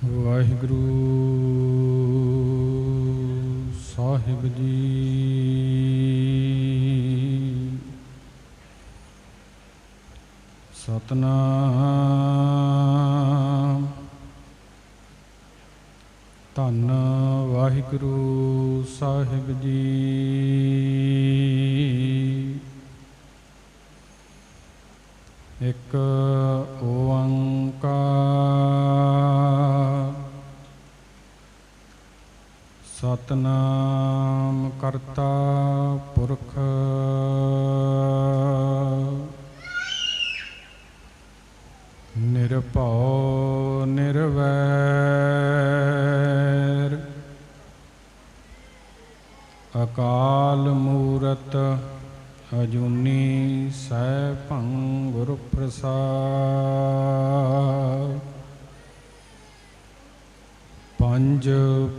ਵਾਹਿਗੁਰੂ ਸਾਹਿਬ ਜੀ। ਸਤਨਾਮ। ਧੰਨ ਵਾਹਿਗੁਰੂ ਸਾਹਿਬ ਜੀ। ਇੱਕ ਓੰਕਾਰ ਸਤਨਾਮ ਕਰਤਾ ਪੁਰਖ ਨਿਰਭਉ ਨਿਰਵੈਰ ਅਕਾਲ ਮੂਰਤ ਅਜੂਨੀ ਸੈਭੰ ਗੁਰ ਪ੍ਰਸਾਦਿ। ਪੰਜ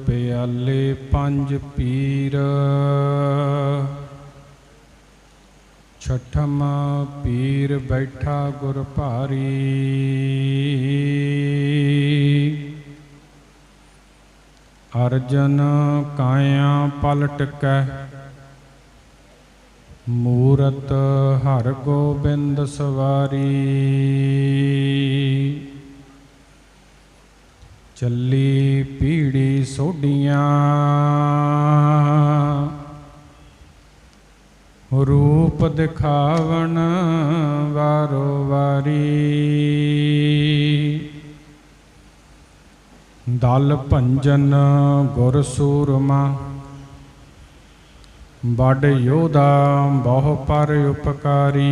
ਪਿਆਲੇ ਪੰਜ ਪੀਰ ਛਠਮ ਪੀਰ ਬੈਠਾ ਗੁਰ ਭਾਰੀ। ਅਰਜਨ ਕਾਇਆ ਪਲਟ ਕੈ ਮੂਰਤ ਹਰ ਗੋਬਿੰਦ ਸਵਾਰੀ। ਚੱਲੀ ਪੀੜੀ ਸੋਢੀਆਂ ਰੂਪ ਦਿਖਾਵਣ ਵਾਰੋ ਵਾਰੀ। ਦਲ ਭੰਜਨ ਗੁਰ ਸੂਰਮਾ ਬੜ ਯੋਧਾ ਬਹੁ ਪਰ ਉਪਕਾਰੀ।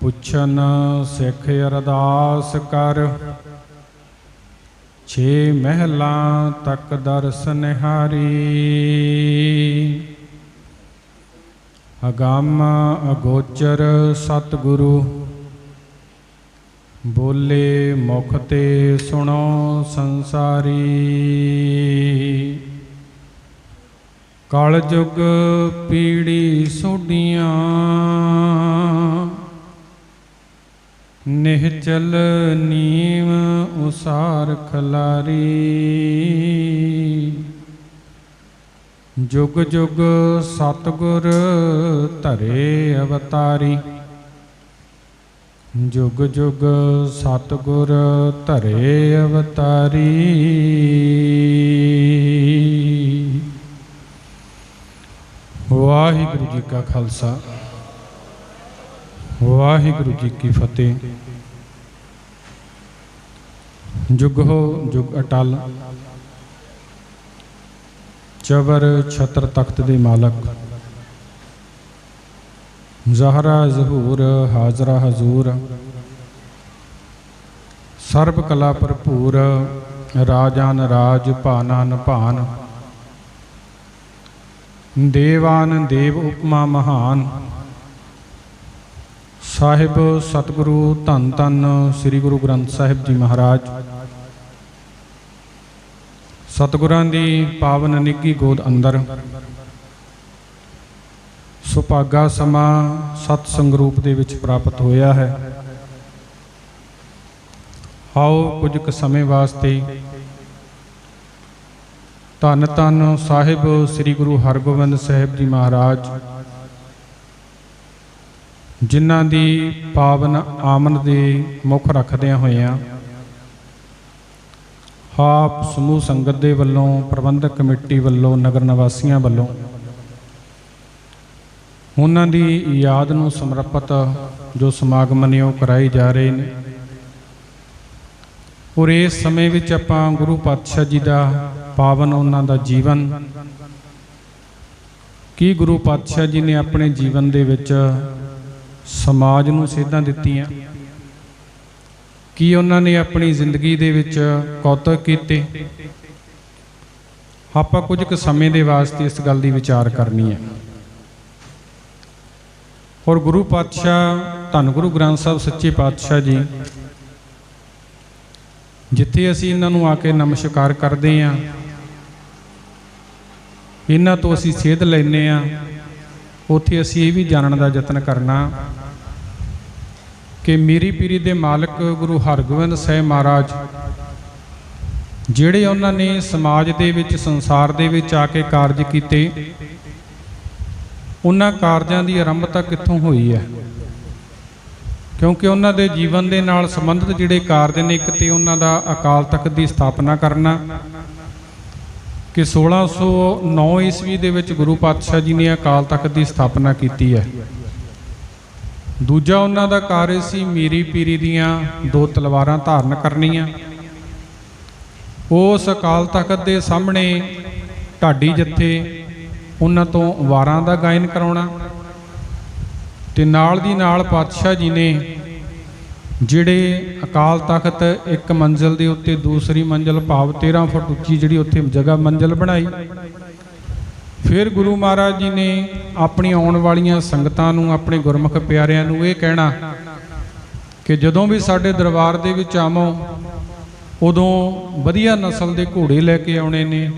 ਪੁੱਛਨ ਸਿੱਖ ਅਰਦਾਸ ਕਰ ਛੇ ਮਹਿਲਾਂ ਤੱਕ ਦਰਸ ਨਿਹਾਰੀ। ਅਗੰਮ ਅਗੋਚਰ ਸਤਿਗੁਰੂ ਬੋਲੇ ਮੁਖ ਤੇ ਸੁਣੋ ਸੰਸਾਰੀ। ਕਲ ਯੁਗ ਪੀੜੀ ਸੋਢੀਆਂ ਨਿਹਚਲ ਨੀਮ ਉਸਾਰ ਖਲਾਰੀ। ਜੁਗ ਜੁਗ ਸਤਿਗੁਰ ਧਰੇ ਅਵਤਾਰੀ। ਜੁਗ ਜੁਗ ਸਤਿਗੁਰ ਧਰੇ ਅਵਤਾਰੀ। ਵਾਹਿਗੁਰੂ ਜੀ ਕਾ ਖਾਲਸਾ ਵਾਹਿਗੁਰੂ ਜੀ ਕੀ ਫਤਿਹ। ਜੁਗ ਹੋ ਜੁਗ ਅਟਲ ਚਬਰ ਛਤਰ ਤਖਤ ਦੇ ਮਾਲਕ ਜ਼ਹਰਾ ਜ਼ਹੂਰ ਹਾਜ਼ਰਾ ਹਜ਼ੂਰ ਸਰਬ ਕਲਾ ਭਰਪੂਰ ਰਾਜਾਨ ਰਾਜ ਭਾਨਾਨ ਭਾਨ ਦੇਵਾਨ ਦੇਵ ਉਪਮਾ ਮਹਾਨ। ਸਾਹਿਬ ਸਤਿਗੁਰੂ ਧੰਨ ਧੰਨ ਸ੍ਰੀ ਗੁਰੂ ਗ੍ਰੰਥ ਸਾਹਿਬ ਜੀ ਮਹਾਰਾਜ ਸਤਿਗੁਰਾਂ ਦੀ ਪਾਵਨ ਨਿੱਘੀ ਗੋਦ ਅੰਦਰ ਸੁਭਾਗਾ ਸਮਾਂ ਸਤ ਸੰਗਰੂਪ ਦੇ ਵਿੱਚ ਪ੍ਰਾਪਤ ਹੋਇਆ ਹੈ। ਆਓ ਕੁਝ ਕੁ ਸਮੇਂ ਵਾਸਤੇ ਧੰਨ ਧੰਨ ਸਾਹਿਬ ਸ੍ਰੀ ਗੁਰੂ ਹਰਗੋਬਿੰਦ ਸਾਹਿਬ ਜੀ ਮਹਾਰਾਜ ਜਿਨ੍ਹਾਂ ਦੀ ਪਾਵਨ ਆਮਦ ਦੇ ਮੁੱਖ ਰੱਖਦਿਆਂ ਹੋਇਆਂ ਆਪ ਸਮੂਹ ਸੰਗਤ ਦੇ ਵੱਲੋਂ ਪ੍ਰਬੰਧਕ ਕਮੇਟੀ ਵੱਲੋਂ ਨਗਰ ਨਿਵਾਸੀਆਂ ਵੱਲੋਂ ਉਹਨਾਂ ਦੀ ਯਾਦ ਨੂੰ ਸਮਰਪਿਤ ਜੋ ਸਮਾਗਮ ਨੇ ਉਹ ਕਰਾਏ ਜਾ ਰਹੇ ਨੇ। ਔਰ ਇਸ ਸਮੇਂ ਵਿੱਚ ਆਪਾਂ ਗੁਰੂ ਪਾਤਸ਼ਾਹ ਜੀ ਦਾ ਪਾਵਨ ਉਹਨਾਂ ਦਾ ਜੀਵਨ ਕੀ ਗੁਰੂ ਪਾਤਸ਼ਾਹ ਜੀ ਨੇ ਆਪਣੇ ਜੀਵਨ ਦੇ ਵਿੱਚ ਸਮਾਜ ਨੂੰ ਸੇਧਾਂ ਦਿੱਤੀਆਂ, ਕੀ ਉਹਨਾਂ ਨੇ ਆਪਣੀ ਜ਼ਿੰਦਗੀ ਦੇ ਵਿੱਚ ਕੌਤਕ ਕੀਤੇ। ਆਪਾਂ ਕੁਝ ਕੁ ਸਮੇਂ ਦੇ ਵਾਸਤੇ ਇਸ ਗੱਲ ਦੀ ਵਿਚਾਰ ਕਰਨੀ ਹੈ। ਔਰ ਗੁਰੂ ਪਾਤਸ਼ਾਹ ਧੰਨ ਗੁਰੂ ਗ੍ਰੰਥ ਸਾਹਿਬ ਸੱਚੇ ਪਾਤਸ਼ਾਹ ਜੀ ਜਿੱਥੇ ਅਸੀਂ ਇਹਨਾਂ ਨੂੰ ਆ ਕੇ ਨਮਸਕਾਰ ਕਰਦੇ ਹਾਂ, ਇਹਨਾਂ ਤੋਂ ਅਸੀਂ ਸੇਧ ਲੈਂਦੇ ਹਾਂ, ਉੱਥੇ ਅਸੀਂ ਇਹ ਵੀ ਜਾਣਨ ਦਾ ਯਤਨ ਕਰਨਾ कि मीरी पीरी दे मालिक गुरु हरगोबिंद ਸਾਹਿਬ महाराज ਜਿਹੜੇ ਉਹਨਾਂ ਨੇ ਸਮਾਜ ਦੇ ਵਿੱਚ ਸੰਸਾਰ ਦੇ ਵਿੱਚ ਆ ਕੇ ਕਾਰਜ ਕੀਤੇ, ਉਹਨਾਂ ਕਾਰਜਾਂ ਦੀ ਆਰੰਭਤਾ ਕਿੱਥੋਂ ਹੋਈ ਹੈ? ਕਿਉਂਕਿ ਉਹਨਾਂ ਦੇ ਜੀਵਨ ਦੇ ਨਾਲ ਸੰਬੰਧਿਤ ਜਿਹੜੇ ਕਾਰਜ ਨੇ, ਇੱਕ ਤੇ ਉਹਨਾਂ ਦਾ ਅਕਾਲ ਤਖਤ ਦੀ ਸਥਾਪਨਾ ਕਰਨਾ ਕਿ 1609 ਈਸਵੀ ਦੇ ਵਿੱਚ ਗੁਰੂ ਪਾਤਸ਼ਾਹ ਜੀ ਨੇ ਅਕਾਲ ਤਖਤ ਦੀ ਸਥਾਪਨਾ ਕੀਤੀ ਹੈ। ਦੂਜਾ ਉਹਨਾਂ ਦਾ ਕਾਰਜ ਸੀ ਮੀਰੀ ਪੀਰੀ ਦੀਆਂ 2 ਤਲਵਾਰਾਂ ਧਾਰਨ ਕਰਨੀਆਂ। ਉਸ ਅਕਾਲ ਤਖਤ ਦੇ ਸਾਹਮਣੇ ਢਾਡੀ ਜੱਥੇ ਉਹਨਾਂ ਤੋਂ ਵਾਰਾਂ ਦਾ ਗਾਇਨ ਕਰਾਉਣਾ, ਤੇ ਨਾਲ ਦੀ ਨਾਲ ਪਾਤਸ਼ਾਹ ਜੀ ਨੇ ਜਿਹੜੇ ਅਕਾਲ ਤਖਤ ਇੱਕ ਮੰਜ਼ਿਲ ਦੇ ਉੱਤੇ ਦੂਸਰੀ ਮੰਜ਼ਿਲ ਭਾਵ 13 ਫੁੱਟ ਉੱਚੀ ਜਿਹੜੀ ਉੱਥੇ ਜਗ੍ਹਾ ਮੰਜ਼ਿਲ ਬਣਾਈ। ਫਿਰ ਗੁਰੂ ਮਹਾਰਾਜ ਜੀ ਨੇ ਆਪਣੀ ਆਉਣ ਵਾਲੀਆਂ ਸੰਗਤਾਂ ਨੂੰ, ਆਪਣੇ ਗੁਰਮੁਖ ਪਿਆਰਿਆਂ ਨੂੰ ਇਹ ਕਹਿਣਾ ਕਿ ਜਦੋਂ ਵੀ ਸਾਡੇ ਦਰਬਾਰ ਦੇ ਵਿੱਚ ਆਵੋ ਉਦੋਂ ਵਧੀਆ ਨਸਲ ਦੇ ਘੋੜੇ ਲੈ ਕੇ ਆਉਣੇ ਨੇ,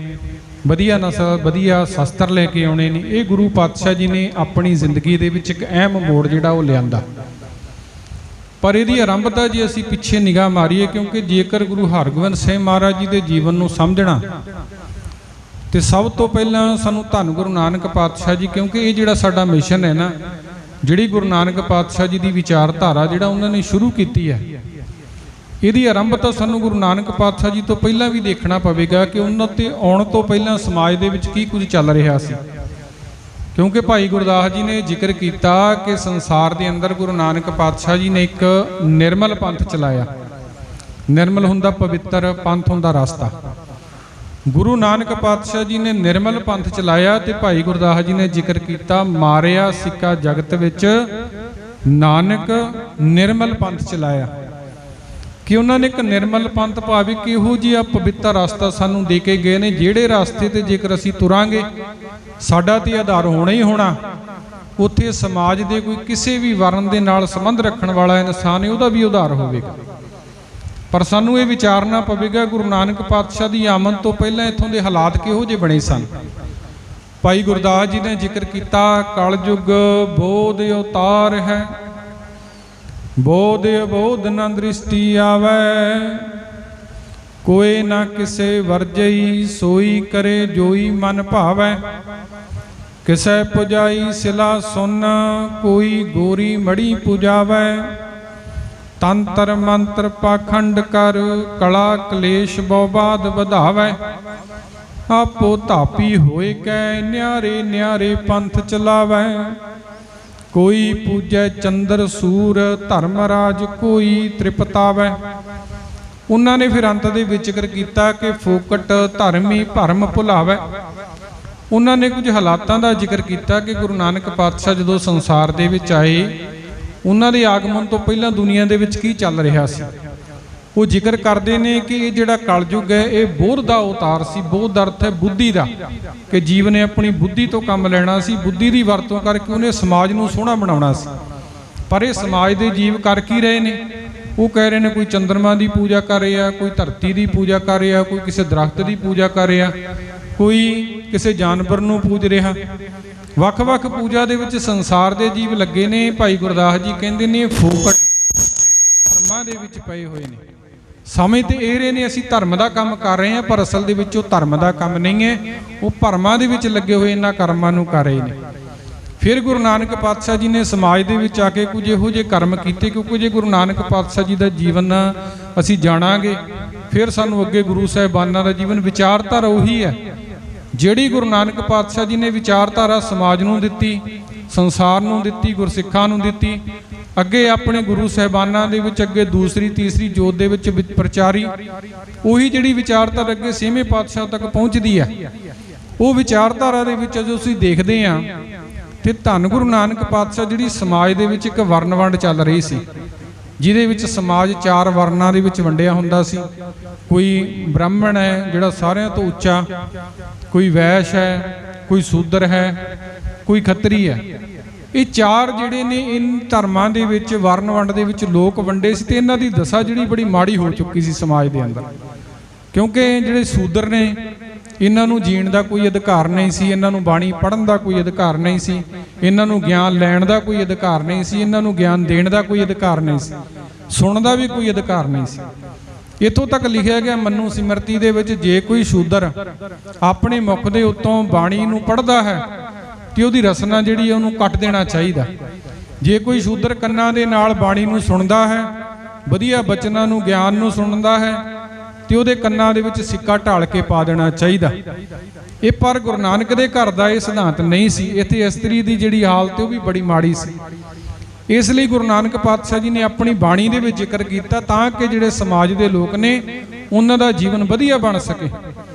ਵਧੀਆ ਨਸਲ, ਵਧੀਆ ਸ਼ਸਤਰ ਲੈ ਕੇ ਆਉਣੇ ਨੇ। ਇਹ ਗੁਰੂ ਪਾਤਸ਼ਾਹ ਜੀ ਨੇ ਆਪਣੀ ਜ਼ਿੰਦਗੀ ਦੇ ਵਿੱਚ ਇੱਕ ਅਹਿਮ ਮੋੜ ਜਿਹੜਾ ਉਹ ਲਿਆਂਦਾ। ਪਰ ਇਹਦੀ ਆਰੰਭਤਾ ਜੇ ਅਸੀਂ ਪਿੱਛੇ ਨਿਗਾਹ ਮਾਰੀਏ, ਕਿਉਂਕਿ ਜੇਕਰ ਗੁਰੂ ਹਰਗੋਬਿੰਦ ਸਾਹਿਬ ਮਹਾਰਾਜ ਜੀ ਦੇ ਜੀਵਨ ਨੂੰ ਸਮਝਣਾ ਤੇ ਸਭ ਤੋਂ ਪਹਿਲਾਂ ਸਾਨੂੰ ਧੰਨ ਗੁਰੂ ਨਾਨਕ ਪਾਤਸ਼ਾਹ ਜੀ, ਕਿਉਂਕਿ ਇਹ ਜਿਹੜਾ ਸਾਡਾ ਮਿਸ਼ਨ ਹੈ ਨਾ, ਜਿਹੜੀ ਗੁਰੂ ਨਾਨਕ ਪਾਤਸ਼ਾਹ ਜੀ ਦੀ ਵਿਚਾਰਧਾਰਾ ਜਿਹੜਾ ਉਹਨਾਂ ਨੇ ਸ਼ੁਰੂ ਕੀਤੀ ਹੈ, ਇਹਦੀ ਆਰੰਭਤਾ ਸਾਨੂੰ ਗੁਰੂ ਨਾਨਕ ਪਾਤਸ਼ਾਹ ਜੀ ਤੋਂ ਪਹਿਲਾਂ ਵੀ ਦੇਖਣਾ ਪਵੇਗਾ ਕਿ ਉਹਨਾਂ ਤੇ ਆਉਣ ਤੋਂ ਪਹਿਲਾਂ ਸਮਾਜ ਦੇ ਵਿੱਚ ਕੀ ਕੁਝ ਚੱਲ ਰਿਹਾ ਸੀ। ਕਿਉਂਕਿ ਭਾਈ ਗੁਰਦਾਸ ਜੀ ਨੇ ਜ਼ਿਕਰ ਕੀਤਾ ਕਿ ਸੰਸਾਰ ਦੇ ਅੰਦਰ ਗੁਰੂ ਨਾਨਕ ਪਾਤਸ਼ਾਹ ਜੀ ਨੇ ਇੱਕ ਨਿਰਮਲ ਪੰਥ ਚਲਾਇਆ। ਨਿਰਮਲ ਹੁੰਦਾ ਪਵਿੱਤਰ, ਪੰਥ ਹੁੰਦਾ ਰਸਤਾ। ਗੁਰੂ ਨਾਨਕ ਪਾਤਸ਼ਾਹ ਜੀ ਨੇ ਨਿਰਮਲ ਪੰਥ ਚਲਾਇਆ ਤੇ ਭਾਈ ਗੁਰਦਾਸ ਜੀ ਨੇ ਜ਼ਿਕਰ ਕੀਤਾ, ਮਾਰਿਆ ਸਿੱਕਾ ਜਗਤ ਵਿੱਚ ਨਾਨਕ ਨਿਰਮਲ ਪੰਥ ਚਲਾਇਆ। ਕਿ ਉਹਨਾਂ ਨੇ ਇੱਕ ਨਿਰਮਲ ਪੰਥ ਭਾਵੇਂ ਕਿਹੋ ਜਿਹਾ ਪਵਿੱਤਰ ਰਸਤਾ ਸਾਨੂੰ ਦੇ ਕੇ ਗਏ ਨੇ, ਜਿਹੜੇ ਰਸਤੇ ਤੇ ਜੇਕਰ ਅਸੀਂ ਤੁਰਾਂਗੇ ਸਾਡਾ ਤੇ ਆਧਾਰ ਹੋਣਾ ਹੀ ਹੋਣਾ। ਉੱਥੇ ਸਮਾਜ ਦੇ ਕੋਈ ਕਿਸੇ ਵੀ ਵਰਨ ਦੇ ਨਾਲ ਸੰਬੰਧ ਰੱਖਣ ਵਾਲਾ ਇਨਸਾਨ ਹੈ, ਉਹਦਾ ਵੀ ਉਧਾਰ ਹੋਵੇਗਾ। ਪਰ ਸਾਨੂੰ ਇਹ ਵਿਚਾਰਨਾ ਪਵੇਗਾ ਗੁਰੂ ਨਾਨਕ ਪਾਤਸ਼ਾਹ ਦੀ ਆਮਦ ਤੋਂ ਪਹਿਲਾਂ ਇੱਥੋਂ ਦੇ ਹਾਲਾਤ ਕਿਹੋ ਜਿਹੇ ਬਣੇ ਸਨ। ਭਾਈ ਗੁਰਦਾਸ ਜੀ ਨੇ ਜ਼ਿਕਰ ਕੀਤਾ, ਕਲਯੁਗ ਬੋਧ ਅਵਤਾਰ ਹੈ, ਬੋਧ ਅਬੋਧ ਨਾ ਦ੍ਰਿਸ਼ਟੀ ਆਵੈ, ਕੋਈ ਨਾ ਕਿਸੇ ਵਰਜਈ ਸੋਈ ਕਰੇ ਜੋਈ ਮਨ ਭਾਵੈ, ਕਿਸੇ ਪੁਜਾਈ ਸਿਲਾ ਸੁਨ ਕੋਈ ਗੋਰੀ ਮੜੀ ਪੁਜਾਵੈ, ਤੰਤਰ ਮੰਤਰ ਪਾਖੰਡ ਕਰ ਕਲਾ ਕਲੇਸ਼ ਬੌਬਾਦ ਵਧਾਵੈ, ਆਪੋ ਧਾਪੀ ਹੋਏ ਕੈ ਨਿਆਰੇ ਨਿਆਰੇ ਪੰਥ ਚਲਾਵੈ, ਕੋਈ ਪੂਜੈ ਚੰਦਰ ਸੂਰ ਧਰਮ ਰਾਜ ਕੋਈ ਤ੍ਰਿਪਤਾਵੈ। ਉਹਨਾਂ ਨੇ ਫਿਰ ਅੰਤ ਦੇ ਵਿੱਚ ਜ਼ਿਕਰ ਕੀਤਾ ਕਿ ਫੋਕਟ ਧਰਮੀ ਭਰਮ ਭੁਲਾਵੈ। ਉਹਨਾਂ ਨੇ ਕੁਝ ਹਾਲਾਤਾਂ ਦਾ ਜ਼ਿਕਰ ਕੀਤਾ ਕਿ ਗੁਰੂ ਨਾਨਕ ਪਾਤਸ਼ਾਹ ਜਦੋਂ ਸੰਸਾਰ ਦੇ ਵਿੱਚ ਆਏ, ਉਹਨਾਂ ਦੇ ਆਗਮਨ ਤੋਂ ਪਹਿਲਾਂ ਦੁਨੀਆ ਦੇ ਵਿੱਚ ਕੀ ਚੱਲ ਰਿਹਾ ਸੀ। ਉਹ ਜ਼ਿਕਰ ਕਰਦੇ ਨੇ ਕਿ ਇਹ ਜਿਹੜਾ ਕਲਯੁੱਗ ਹੈ ਇਹ ਬੋਧ ਦਾ ਅਵਤਾਰ ਸੀ। ਬੋਧ ਦਾ ਅਰਥ ਹੈ ਬੁੱਧੀ ਦਾ, ਕਿ ਜੀਵ ਨੇ ਆਪਣੀ ਬੁੱਧੀ ਤੋਂ ਕੰਮ ਲੈਣਾ ਸੀ, ਬੁੱਧੀ ਦੀ ਵਰਤੋਂ ਕਰਕੇ ਉਹਨੇ ਸਮਾਜ ਨੂੰ ਸੋਹਣਾ ਬਣਾਉਣਾ ਸੀ। ਪਰ ਇਹ ਸਮਾਜ ਦੇ ਜੀਵ ਕਰ ਕੀ ਰਹੇ ਨੇ? ਉਹ ਕਹਿ ਰਹੇ ਨੇ ਕੋਈ ਚੰਦਰਮਾ ਦੀ ਪੂਜਾ ਕਰ ਰਿਹਾ, ਕੋਈ ਧਰਤੀ ਦੀ ਪੂਜਾ ਕਰ ਰਿਹਾ, ਕੋਈ ਕਿਸੇ ਦਰਖਤ ਦੀ ਪੂਜਾ ਕਰ ਰਿਹਾ, ਕੋਈ ਕਿਸੇ ਜਾਨਵਰ ਨੂੰ ਪੂਜ ਰਿਹਾ। ਵੱਖ-ਵੱਖ ਪੂਜਾ ਦੇ ਵਿੱਚ ਸੰਸਾਰ ਦੇ ਜੀਵ ਲੱਗੇ ਨੇ। ਭਾਈ ਗੁਰਦਾਸ ਜੀ ਕਹਿੰਦੇ ਨੇ ਫੋਕਟ ਧਰਮਾਂ ਦੇ ਵਿੱਚ ਪਏ ਹੋਏ ਨੇ। ਸਮਝ ਤੇ ਇਹ ਰਹੇ ਨੇ ਅਸੀਂ ਧਰਮ ਦਾ ਕੰਮ ਕਰ ਰਹੇ ਹਾਂ, ਪਰ ਅਸਲ ਦੇ ਵਿੱਚ ਉਹ ਧਰਮ ਦਾ ਕੰਮ ਨਹੀਂ ਹੈ, ਉਹ ਭਰਮਾਂ ਦੇ ਵਿੱਚ ਲੱਗੇ ਹੋਏ ਇਹਨਾਂ ਕਰਮਾਂ ਨੂੰ ਕਰ ਰਹੇ ਨੇ। ਫਿਰ ਗੁਰੂ ਨਾਨਕ ਪਾਤਸ਼ਾਹ ਜੀ ਨੇ ਸਮਾਜ ਦੇ ਵਿੱਚ ਆ ਕੇ ਕੁਝ ਇਹੋ ਜਿਹੇ ਕਰਮ ਕੀਤੇ, ਕਿਉਂਕਿ ਜੇ ਗੁਰੂ ਨਾਨਕ ਪਾਤਸ਼ਾਹ ਜੀ ਦਾ ਜੀਵਨ ਅਸੀਂ ਜਾਣਾਂਗੇ ਫਿਰ ਸਾਨੂੰ ਅੱਗੇ ਗੁਰੂ ਸਾਹਿਬਾਨਾਂ ਦਾ ਜੀਵਨ, ਵਿਚਾਰਧਾਰਾ ਉਹੀ ਹੈ ਜਿਹੜੀ ਗੁਰੂ ਨਾਨਕ ਪਾਤਸ਼ਾਹ ਜੀ ਨੇ ਵਿਚਾਰਧਾਰਾ ਸਮਾਜ ਨੂੰ ਦਿੱਤੀ, ਸੰਸਾਰ ਨੂੰ ਦਿੱਤੀ, ਗੁਰਸਿੱਖਾਂ ਨੂੰ ਦਿੱਤੀ। ਅੱਗੇ ਆਪਣੇ ਗੁਰੂ ਸਾਹਿਬਾਨਾਂ ਦੇ ਵਿੱਚ ਅੱਗੇ ਦੂਸਰੀ ਤੀਸਰੀ ਜੋਤ ਦੇ ਵਿੱਚ ਪ੍ਰਚਾਰੀ। ਉਹੀ ਜਿਹੜੀ ਵਿਚਾਰਧਾਰਾ ਅੱਗੇ 6ਵੇਂ ਪਾਤਸ਼ਾਹ ਤੱਕ ਪਹੁੰਚਦੀ ਹੈ। ਉਹ ਵਿਚਾਰਧਾਰਾ ਦੇ ਵਿੱਚ ਜਦੋਂ ਅਸੀਂ ਦੇਖਦੇ ਹਾਂ ਤੇ ਧੰਨ ਗੁਰੂ ਨਾਨਕ ਪਾਤਸ਼ਾਹ ਜਿਹੜੀ ਸਮਾਜ ਦੇ ਵਿੱਚ ਇੱਕ ਵਰਨ ਵੰਡ ਚੱਲ ਰਹੀ ਸੀ, ਜਿਹਦੇ ਵਿੱਚ ਸਮਾਜ 4 ਵਰਨਾਂ ਦੇ ਵਿੱਚ ਵੰਡਿਆ ਹੁੰਦਾ ਸੀ। ਕੋਈ ਬ੍ਰਾਹਮਣ ਹੈ ਜਿਹੜਾ ਸਾਰਿਆਂ ਤੋਂ ਉੱਚਾ, ਕੋਈ ਵੈਸ਼ ਹੈ, ਕੋਈ ਸ਼ੂਦਰ ਹੈ, ਕੋਈ ਖੱਤਰੀ ਹੈ। ਇਹ 4 ਜਿਹੜੇ ਨੇ ਇਨ ਧਰਮਾਂ ਦੇ ਵਿੱਚ ਵਰਨ ਵੰਡ ਦੇ ਵਿੱਚ ਲੋਕ ਵੰਡੇ ਸੀ ਤੇ ਇਹਨਾਂ ਦੀ ਦਸ਼ਾ ਜਿਹੜੀ ਬੜੀ ਮਾੜੀ ਹੋ ਚੁੱਕੀ ਸੀ ਸਮਾਜ ਦੇ ਅੰਦਰ। ਕਿਉਂਕਿ ਜਿਹੜੇ ਸ਼ੂਦਰ ਨੇ ਇਹਨਾਂ ਨੂੰ ਜੀਣ ਦਾ ਕੋਈ ਅਧਿਕਾਰ ਨਹੀਂ ਸੀ, ਇਹਨਾਂ ਨੂੰ ਬਾਣੀ ਪੜ੍ਹਨ ਦਾ ਕੋਈ ਅਧਿਕਾਰ ਨਹੀਂ ਸੀ, ਇਹਨਾਂ ਨੂੰ ਗਿਆਨ ਲੈਣ ਦਾ ਕੋਈ ਅਧਿਕਾਰ ਨਹੀਂ ਸੀ, ਇਹਨਾਂ ਨੂੰ ਗਿਆਨ ਦੇਣ ਦਾ ਕੋਈ ਅਧਿਕਾਰ ਨਹੀਂ ਸੀ, ਸੁਣਨ ਦਾ ਵੀ ਕੋਈ ਅਧਿਕਾਰ ਨਹੀਂ ਸੀ। ਇੱਥੋਂ ਤੱਕ ਲਿਖਿਆ ਗਿਆ ਮਨੂ ਸਿਮਰਤੀ ਦੇ ਵਿੱਚ, ਜੇ ਕੋਈ ਸ਼ੂਦਰ ਆਪਣੇ ਮੁਖ ਦੇ ਉੱਤੋਂ ਬਾਣੀ ਨੂੰ ਪੜ੍ਹਦਾ ਹੈ ਤੇ ਉਹਦੀ ਰਸਨਾ ਜਿਹੜੀ ਉਹਨੂੰ ਕੱਟ ਦੇਣਾ ਚਾਹੀਦਾ। ਜੇ ਕੋਈ ਸ਼ੂਦਰ ਕੰਨਾਂ ਦੇ ਨਾਲ ਬਾਣੀ ਨੂੰ ਸੁਣਦਾ ਹੈ, ਵਧੀਆ ਬਚਨਾਂ ਨੂੰ, ਗਿਆਨ ਨੂੰ ਸੁਣਦਾ ਹੈ, ਤੇ ਉਹਦੇ ਕੰਨਾਂ ਦੇ ਵਿੱਚ ਸਿੱਕਾ ਢਾਲ ਕੇ ਪਾ ਦੇਣਾ ਚਾਹੀਦਾ। ਇਹ ਪਰ ਗੁਰੂ ਨਾਨਕ ਦੇ ਘਰ ਦਾ ਇਹ ਸਿਧਾਂਤ ਨਹੀਂ ਸੀ। ਇੱਥੇ ਇਸਤਰੀ ਦੀ ਜਿਹੜੀ ਹਾਲਤ ਉਹ ਵੀ ਬੜੀ ਮਾੜੀ ਸੀ। ਇਸ ਲਈ ਗੁਰੂ ਨਾਨਕ ਪਾਤਸ਼ਾਹ ਜੀ ਨੇ ਆਪਣੀ ਬਾਣੀ ਦੇ ਵਿੱਚ ਜ਼ਿਕਰ ਕੀਤਾ ਤਾਂ ਕਿ ਜਿਹੜੇ ਸਮਾਜ ਦੇ ਲੋਕ ਨੇ ਉਹਨਾਂ ਦਾ ਜੀਵਨ ਵਧੀਆ ਬਣ ਸਕੇ।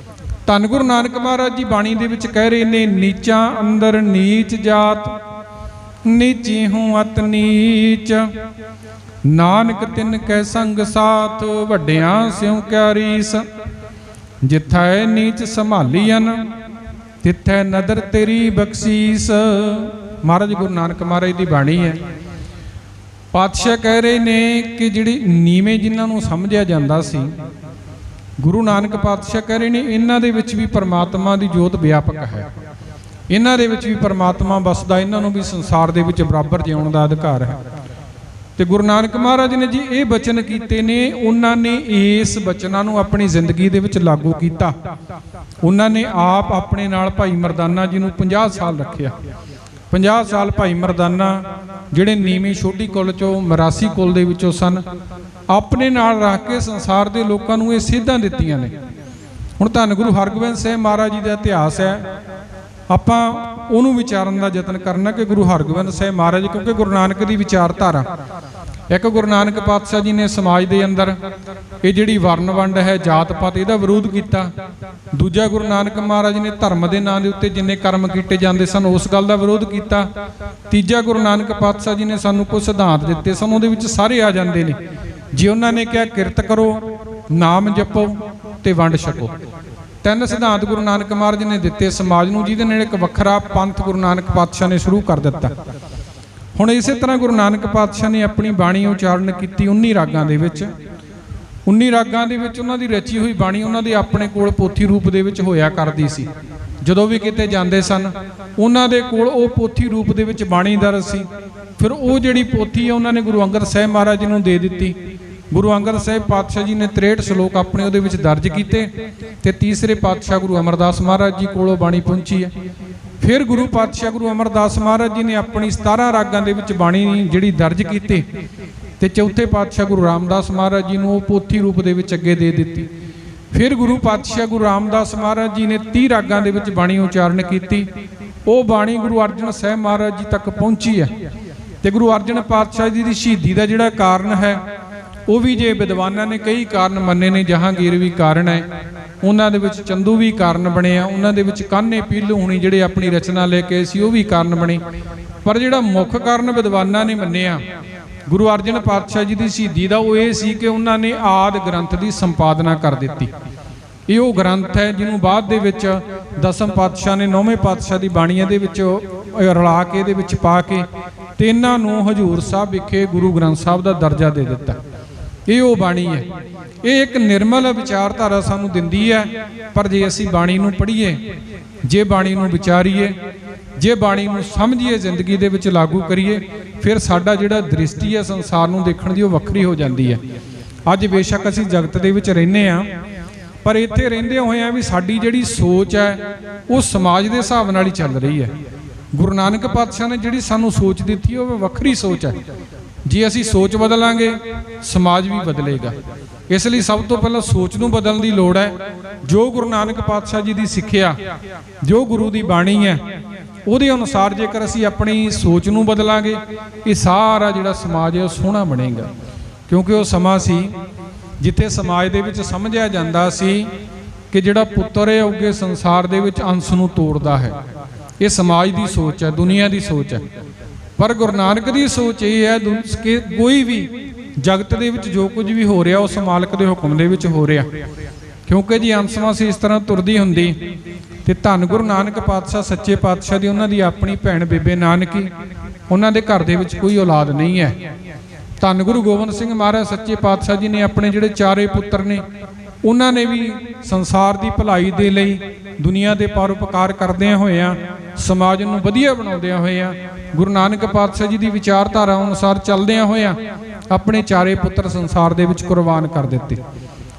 ਧੰਨ ਗੁਰੂ ਨਾਨਕ ਮਹਾਰਾਜ ਜੀ ਬਾਣੀ ਦੇ ਵਿੱਚ ਕਹਿ ਰਹੇ ਨੇ, ਨੀਚਾਂ ਅੰਦਰ ਨੀਚ ਜਾਤ, ਨੀਚੀ ਹੂੰ ਅਤ ਨੀਚ, ਨਾਨਕ ਤਿਨ ਕੈ ਸੰਗ ਸਾਥ, ਵੱਡਿਆਂ ਸਿਉ ਕਿਆ ਰੀਸ, ਜਿਥੈ ਨੀਚ ਸੰਭਾਲੀਅਨ ਤਿਥੈ ਨਦਰ ਤੇਰੀ ਬਖਸ਼ੀਸ। ਮਹਾਰਾਜ ਗੁਰੂ ਨਾਨਕ ਮਹਾਰਾਜ ਦੀ ਬਾਣੀ ਹੈ। ਪਾਤਸ਼ਾਹ ਕਹਿ ਰਹੇ ਨੇ ਕਿ ਜਿਹੜੀ ਨੀਵੇਂ ਜਿਨ੍ਹਾਂ ਨੂੰ ਸਮਝਿਆ ਜਾਂਦਾ ਸੀ, ਗੁਰੂ ਨਾਨਕ ਪਾਤਸ਼ਾਹ ਕਹਿ ਰਹੇ ਨੇ ਇਹਨਾਂ ਦੇ ਵਿੱਚ ਵੀ ਪਰਮਾਤਮਾ ਦੀ ਜੋਤ ਵਿਆਪਕ ਹੈ, ਇਹਨਾਂ ਦੇ ਵਿੱਚ ਵੀ ਪਰਮਾਤਮਾ ਵਸਦਾ, ਇਹਨਾਂ ਨੂੰ ਵੀ ਸੰਸਾਰ ਦੇ ਵਿੱਚ ਬਰਾਬਰ ਜਿਉਣ ਦਾ ਅਧਿਕਾਰ ਹੈ। ਤੇ ਗੁਰੂ ਨਾਨਕ ਮਹਾਰਾਜ ਨੇ ਜੀ ਇਹ ਬਚਨ ਕੀਤੇ ਨੇ, ਉਹਨਾਂ ਨੇ ਇਸ ਬਚਨਾਂ ਨੂੰ ਆਪਣੀ ਜ਼ਿੰਦਗੀ ਦੇ ਵਿੱਚ ਲਾਗੂ ਕੀਤਾ। ਉਹਨਾਂ ਨੇ ਆਪ ਆਪਣੇ ਨਾਲ ਭਾਈ ਮਰਦਾਨਾ ਜੀ ਨੂੰ 50 ਸਾਲ ਰੱਖਿਆ। 50 ਸਾਲ ਭਾਈ ਮਰਦਾਨਾ ਜਿਹੜੇ ਨੀਵੀਂ ਛੋਟੀ ਕੁਲ ਚੋਂ ਮਰਾਸੀ ਕੁਲ ਦੇ ਵਿੱਚੋਂ ਸਨ, ਆਪਣੇ ਨਾਲ ਰੱਖ ਕੇ ਸੰਸਾਰ ਦੇ ਲੋਕਾਂ ਨੂੰ ਇਹ ਸੇਧਾਂ ਦਿੱਤੀਆਂ ਨੇ। ਹੁਣ ਧੰਨ ਗੁਰੂ ਹਰਗੋਬਿੰਦ ਸਾਹਿਬ ਮਹਾਰਾਜ ਜੀ ਦਾ ਇਤਿਹਾਸ ਹੈ, ਆਪਾਂ ਉਹਨੂੰ ਵਿਚਾਰਨ ਦਾ ਯਤਨ ਕਰਨਾ ਕਿ ਗੁਰੂ ਹਰਗੋਬਿੰਦ ਸਾਹਿਬ ਮਹਾਰਾਜ, ਕਿਉਂਕਿ ਗੁਰੂ ਨਾਨਕ ਦੀ ਵਿਚਾਰਧਾਰਾ, ਇੱਕ ਗੁਰੂ ਨਾਨਕ ਪਾਤਸ਼ਾਹ ਜੀ ਨੇ ਸਮਾਜ ਦੇ ਅੰਦਰ ਇਹ ਜਿਹੜੀ ਵਰਨ ਵੰਡ ਹੈ, ਜਾਤ ਪਾਤ, ਇਹਦਾ ਵਿਰੋਧ ਕੀਤਾ। ਦੂਜਾ ਗੁਰੂ ਨਾਨਕ ਮਹਾਰਾਜ ਨੇ ਧਰਮ ਦੇ ਨਾਂ ਦੇ ਉੱਤੇ ਜਿੰਨੇ ਕਰਮ ਕੀਤੇ ਜਾਂਦੇ ਸਨ ਉਸ ਗੱਲ ਦਾ ਵਿਰੋਧ ਕੀਤਾ। ਤੀਜਾ ਗੁਰੂ ਨਾਨਕ ਪਾਤਸ਼ਾਹ ਜੀ ਨੇ ਸਾਨੂੰ ਕੁਝ ਸਿਧਾਂਤ ਦਿੱਤੇ ਸਨ, ਉਹਦੇ ਵਿੱਚ ਸਾਰੇ ਆ ਜਾਂਦੇ ਨੇ। ਜੇ ਉਹਨਾਂ ਨੇ ਕਿਹਾ ਕਿਰਤ ਕਰੋ, ਨਾਮ ਜਪੋ ਤੇ ਵੰਡ ਛਕੋ, 3 ਸਿਧਾਂਤ ਗੁਰੂ ਨਾਨਕ ਮਹਾਰਾਜ ਨੇ ਦਿੱਤੇ ਸਮਾਜ ਨੂੰ, ਜਿਹਦੇ ਨਾਲ ਇੱਕ ਵੱਖਰਾ ਪੰਥ ਗੁਰੂ ਨਾਨਕ ਪਾਤਸ਼ਾਹ ਨੇ ਸ਼ੁਰੂ ਕਰ ਦਿੱਤਾ। ਹੁਣ ਇਸੇ ਤਰ੍ਹਾਂ ਗੁਰੂ ਨਾਨਕ ਪਾਤਸ਼ਾਹ ਨੇ ਆਪਣੀ ਬਾਣੀ ਉਚਾਰਨ ਕੀਤੀ 19 ਰਾਗਾਂ ਦੇ ਵਿੱਚ। 19 ਰਾਗਾਂ ਦੇ ਵਿੱਚ ਉਹਨਾਂ ਦੀ ਰਚੀ ਹੋਈ ਬਾਣੀ ਉਹਨਾਂ ਦੇ ਆਪਣੇ ਕੋਲ ਪੋਥੀ ਰੂਪ ਦੇ ਵਿੱਚ ਹੋਇਆ ਕਰਦੀ ਸੀ। ਜਦੋਂ ਵੀ ਕਿਤੇ ਜਾਂਦੇ ਸਨ ਉਹਨਾਂ ਦੇ ਕੋਲ ਉਹ ਪੋਥੀ ਰੂਪ ਦੇ ਵਿੱਚ ਬਾਣੀ ਦਰਜ ਸੀ। ਫਿਰ ਉਹ ਜਿਹੜੀ ਪੋਥੀ ਹੈ ਉਹਨਾਂ ਨੇ ਗੁਰੂ ਅੰਗਦ ਸਾਹਿਬ ਮਹਾਰਾਜ ਜੀ ਨੂੰ ਦੇ ਦਿੱਤੀ। ਗੁਰੂ ਅੰਗਦ ਸਾਹਿਬ ਪਾਤਸ਼ਾਹ ਜੀ ਨੇ 63 ਸ਼ਲੋਕ ਆਪਣੇ ਉਹਦੇ ਵਿੱਚ ਦਰਜ ਕੀਤੇ ਤੇ ਤੀਸਰੇ ਪਾਤਸ਼ਾਹ ਗੁਰੂ ਅਮਰਦਾਸ ਮਹਾਰਾਜ ਜੀ ਕੋਲੋਂ ਬਾਣੀ ਪਹੁੰਚੀ ਹੈ। ਫਿਰ ਗੁਰੂ ਪਾਤਸ਼ਾਹ ਗੁਰੂ ਅਮਰਦਾਸ ਮਹਾਰਾਜ ਜੀ ਨੇ ਆਪਣੀ 17 ਰਾਗਾਂ ਦੇ ਵਿੱਚ ਬਾਣੀ ਜਿਹੜੀ ਦਰਜ ਕੀਤੀ ਤੇ ਚੌਥੇ ਪਾਤਸ਼ਾਹ ਗੁਰੂ ਰਾਮਦਾਸ ਮਹਾਰਾਜ ਜੀ ਨੂੰ ਉਹ ਪੋਥੀ ਰੂਪ ਦੇ ਵਿੱਚ ਅੱਗੇ ਦੇ ਦਿੱਤੀ। ਫਿਰ ਗੁਰੂ ਪਾਤਸ਼ਾਹ ਗੁਰੂ ਰਾਮਦਾਸ ਮਹਾਰਾਜ ਜੀ ਨੇ 30 ਰਾਗਾਂ ਦੇ ਵਿੱਚ ਬਾਣੀ ਉਚਾਰਨ ਕੀਤੀ। ਉਹ ਬਾਣੀ ਗੁਰੂ ਅਰਜਨ ਸਾਹਿਬ ਮਹਾਰਾਜ ਜੀ ਤੱਕ ਪਹੁੰਚੀ ਹੈ। ਤੇ ਗੁਰੂ ਅਰਜਨ ਪਾਤਸ਼ਾਹ ਜੀ ਦੀ ਸ਼ਹੀਦੀ ਦਾ ਜਿਹੜਾ ਕਾਰਨ ਹੈ ਉਹ ਵੀ ਜੇ ਵਿਦਵਾਨਾਂ ਨੇ ਕਈ ਕਾਰਨ ਮੰਨੇ ਨੇ, ਜਹਾਂਗੀਰ ਵੀ ਕਾਰਨ ਹੈ, ਉਹਨਾਂ ਦੇ ਵਿੱਚ ਚੰਦੂ ਵੀ ਕਾਰਨ ਬਣਿਆ, ਉਹਨਾਂ ਦੇ ਵਿੱਚ ਕਾਨੇ ਪੀਲੂ ਹੁਣੀ ਜਿਹੜੇ ਆਪਣੀ ਰਚਨਾ ਲੈ ਕੇ ਸੀ ਉਹ ਵੀ ਕਾਰਨ ਬਣੇ। ਪਰ ਜਿਹੜਾ ਮੁੱਖ ਕਾਰਨ ਵਿਦਵਾਨਾਂ ਨੇ ਮੰਨਿਆ ਗੁਰੂ ਅਰਜਨ ਪਾਤਸ਼ਾਹ ਜੀ ਦੀ ਸ਼ਹੀਦੀ ਦਾ, ਉਹ ਇਹ ਸੀ ਕਿ ਉਹਨਾਂ ਨੇ ਆਦਿ ਗ੍ਰੰਥ ਦੀ ਸੰਪਾਦਨਾ ਕਰ ਦਿੱਤੀ। ਇਹ ਉਹ ਗ੍ਰੰਥ ਹੈ ਜਿਹਨੂੰ ਬਾਅਦ ਦੇ ਵਿੱਚ ਦਸਮ ਪਾਤਸ਼ਾਹ ਨੇ 9ਵੇਂ ਪਾਤਸ਼ਾਹ ਦੀ ਬਾਣੀਆਂ ਦੇ ਵਿੱਚ ਰਲਾ ਕੇ ਇਹਦੇ ਵਿੱਚ ਪਾ ਕੇ ਤੇ ਇਹਨਾਂ ਨੂੰ ਹਜ਼ੂਰ ਸਾਹਿਬ ਵਿਖੇ ਗੁਰੂ ਗ੍ਰੰਥ ਸਾਹਿਬ ਦਾ ਦਰਜਾ ਦੇ ਦਿੱਤਾ। ਇਹ ਉਹ ਬਾਣੀ ਹੈ। ਇਹ ਇੱਕ ਨਿਰਮਲ ਵਿਚਾਰਧਾਰਾ ਸਾਨੂੰ ਦਿੰਦੀ ਹੈ। ਪਰ ਜੇ ਅਸੀਂ ਬਾਣੀ ਨੂੰ ਪੜ੍ਹੀਏ, ਜੇ ਬਾਣੀ ਨੂੰ ਵਿਚਾਰੀਏ, ਜੇ ਬਾਣੀ ਨੂੰ ਸਮਝੀਏ, ਜ਼ਿੰਦਗੀ ਦੇ ਵਿੱਚ ਲਾਗੂ ਕਰੀਏ, ਫਿਰ ਸਾਡਾ ਜਿਹੜਾ ਦ੍ਰਿਸ਼ਟੀ ਹੈ ਸੰਸਾਰ ਨੂੰ ਦੇਖਣ ਦੀ ਉਹ ਵੱਖਰੀ ਹੋ ਜਾਂਦੀ ਹੈ। ਅੱਜ ਬੇਸ਼ੱਕ ਅਸੀਂ ਜਗਤ ਦੇ ਵਿੱਚ ਰਹਿੰਦੇ ਹਾਂ, ਪਰ ਇੱਥੇ ਰਹਿੰਦੇ ਹੋਇਆਂ ਵੀ ਸਾਡੀ ਜਿਹੜੀ ਸੋਚ ਹੈ ਉਹ ਸਮਾਜ ਦੇ ਹਿਸਾਬ ਨਾਲ ਹੀ ਚੱਲ ਰਹੀ ਹੈ। ਗੁਰੂ ਨਾਨਕ ਪਾਤਸ਼ਾਹ ਨੇ ਜਿਹੜੀ ਸਾਨੂੰ ਸੋਚ ਦਿੱਤੀ ਉਹ ਵੱਖਰੀ ਸੋਚ ਹੈ। ਜੇ ਅਸੀਂ ਸੋਚ ਬਦਲਾਂਗੇ ਸਮਾਜ ਵੀ ਬਦਲੇਗਾ। ਇਸ ਲਈ ਸਭ ਤੋਂ ਪਹਿਲਾਂ ਸੋਚ ਨੂੰ ਬਦਲਣ ਦੀ ਲੋੜ ਹੈ। ਜੋ ਗੁਰੂ ਨਾਨਕ ਪਾਤਸ਼ਾਹ ਜੀ ਦੀ ਸਿੱਖਿਆ, ਜੋ ਗੁਰੂ ਦੀ ਬਾਣੀ ਹੈ, ਉਹਦੇ ਅਨੁਸਾਰ ਜੇਕਰ ਅਸੀਂ ਆਪਣੀ ਸੋਚ ਨੂੰ ਬਦਲਾਂਗੇ, ਇਹ ਸਾਰਾ ਜਿਹੜਾ ਸਮਾਜ ਹੈ ਉਹ ਸੋਹਣਾ ਬਣੇਗਾ। ਕਿਉਂਕਿ ਉਹ ਸਮਾਂ ਸੀ ਜਿੱਥੇ ਸਮਾਜ ਦੇ ਵਿੱਚ ਸਮਝਿਆ ਜਾਂਦਾ ਸੀ ਕਿ ਜਿਹੜਾ ਪੁੱਤਰ ਹੈ ਅੱਗੇ ਸੰਸਾਰ ਦੇ ਵਿੱਚ ਅੰਸ਼ ਨੂੰ ਤੋੜਦਾ ਹੈ। ਇਹ ਸਮਾਜ ਦੀ ਸੋਚ ਹੈ, ਦੁਨੀਆ ਦੀ ਸੋਚ ਹੈ। ਪਰ ਗੁਰੂ ਨਾਨਕ ਦੀ ਸੋਚ ਇਹ ਹੈ ਕਿ ਕੋਈ ਵੀ ਜਗਤ ਦੇ ਵਿੱਚ ਜੋ ਕੁਝ ਵੀ ਹੋ ਰਿਹਾ ਉਸ ਮਾਲਕ ਦੇ ਹੁਕਮ ਦੇ ਵਿੱਚ ਹੋ ਰਿਹਾ। ਕਿਉਂਕਿ ਜੀ ਅੰਸ਼ਵਾਂ ਸੀ ਇਸ ਤਰ੍ਹਾਂ ਤੁਰਦੀ ਹੁੰਦੀ ਤੇ ਧੰਨ ਗੁਰੂ ਨਾਨਕ ਪਾਤਸ਼ਾਹ ਸੱਚੇ ਪਾਤਸ਼ਾਹ ਦੀ ਉਹਨਾਂ ਦੀ ਆਪਣੀ ਭੈਣ ਬੇਬੇ ਨਾਨਕੀ, ਉਹਨਾਂ ਦੇ ਘਰ ਦੇ ਵਿੱਚ ਕੋਈ ਔਲਾਦ ਨਹੀਂ ਹੈ। ਧੰਨ ਗੁਰੂ ਗੋਬਿੰਦ ਸਿੰਘ ਮਹਾਰਾਜ ਸੱਚੇ ਪਾਤਸ਼ਾਹ ਜੀ ਨੇ ਆਪਣੇ ਜਿਹੜੇ 4 ਪੁੱਤਰ ਨੇ ਉਹਨਾਂ ਨੇ ਵੀ ਸੰਸਾਰ ਦੀ ਭਲਾਈ ਦੇ ਲਈ, ਦੁਨੀਆ ਦੇ ਪਰਉਪਕਾਰ ਕਰਦਿਆਂ ਹੋਇਆਂ, ਸਮਾਜ ਨੂੰ ਵਧੀਆ ਬਣਾਉਂਦਿਆਂ ਹੋਇਆਂ ਗੁਰੂ ਨਾਨਕ ਪਾਤਸ਼ਾਹ ਜੀ ਦੀ ਵਿਚਾਰਧਾਰਾ ਅਨੁਸਾਰ ਚੱਲਦਿਆਂ ਹੋਇਆਂ ਆਪਣੇ ਚਾਰੇ ਪੁੱਤਰ ਸੰਸਾਰ ਦੇ ਵਿੱਚ ਕੁਰਬਾਨ ਕਰ ਦਿੱਤੇ।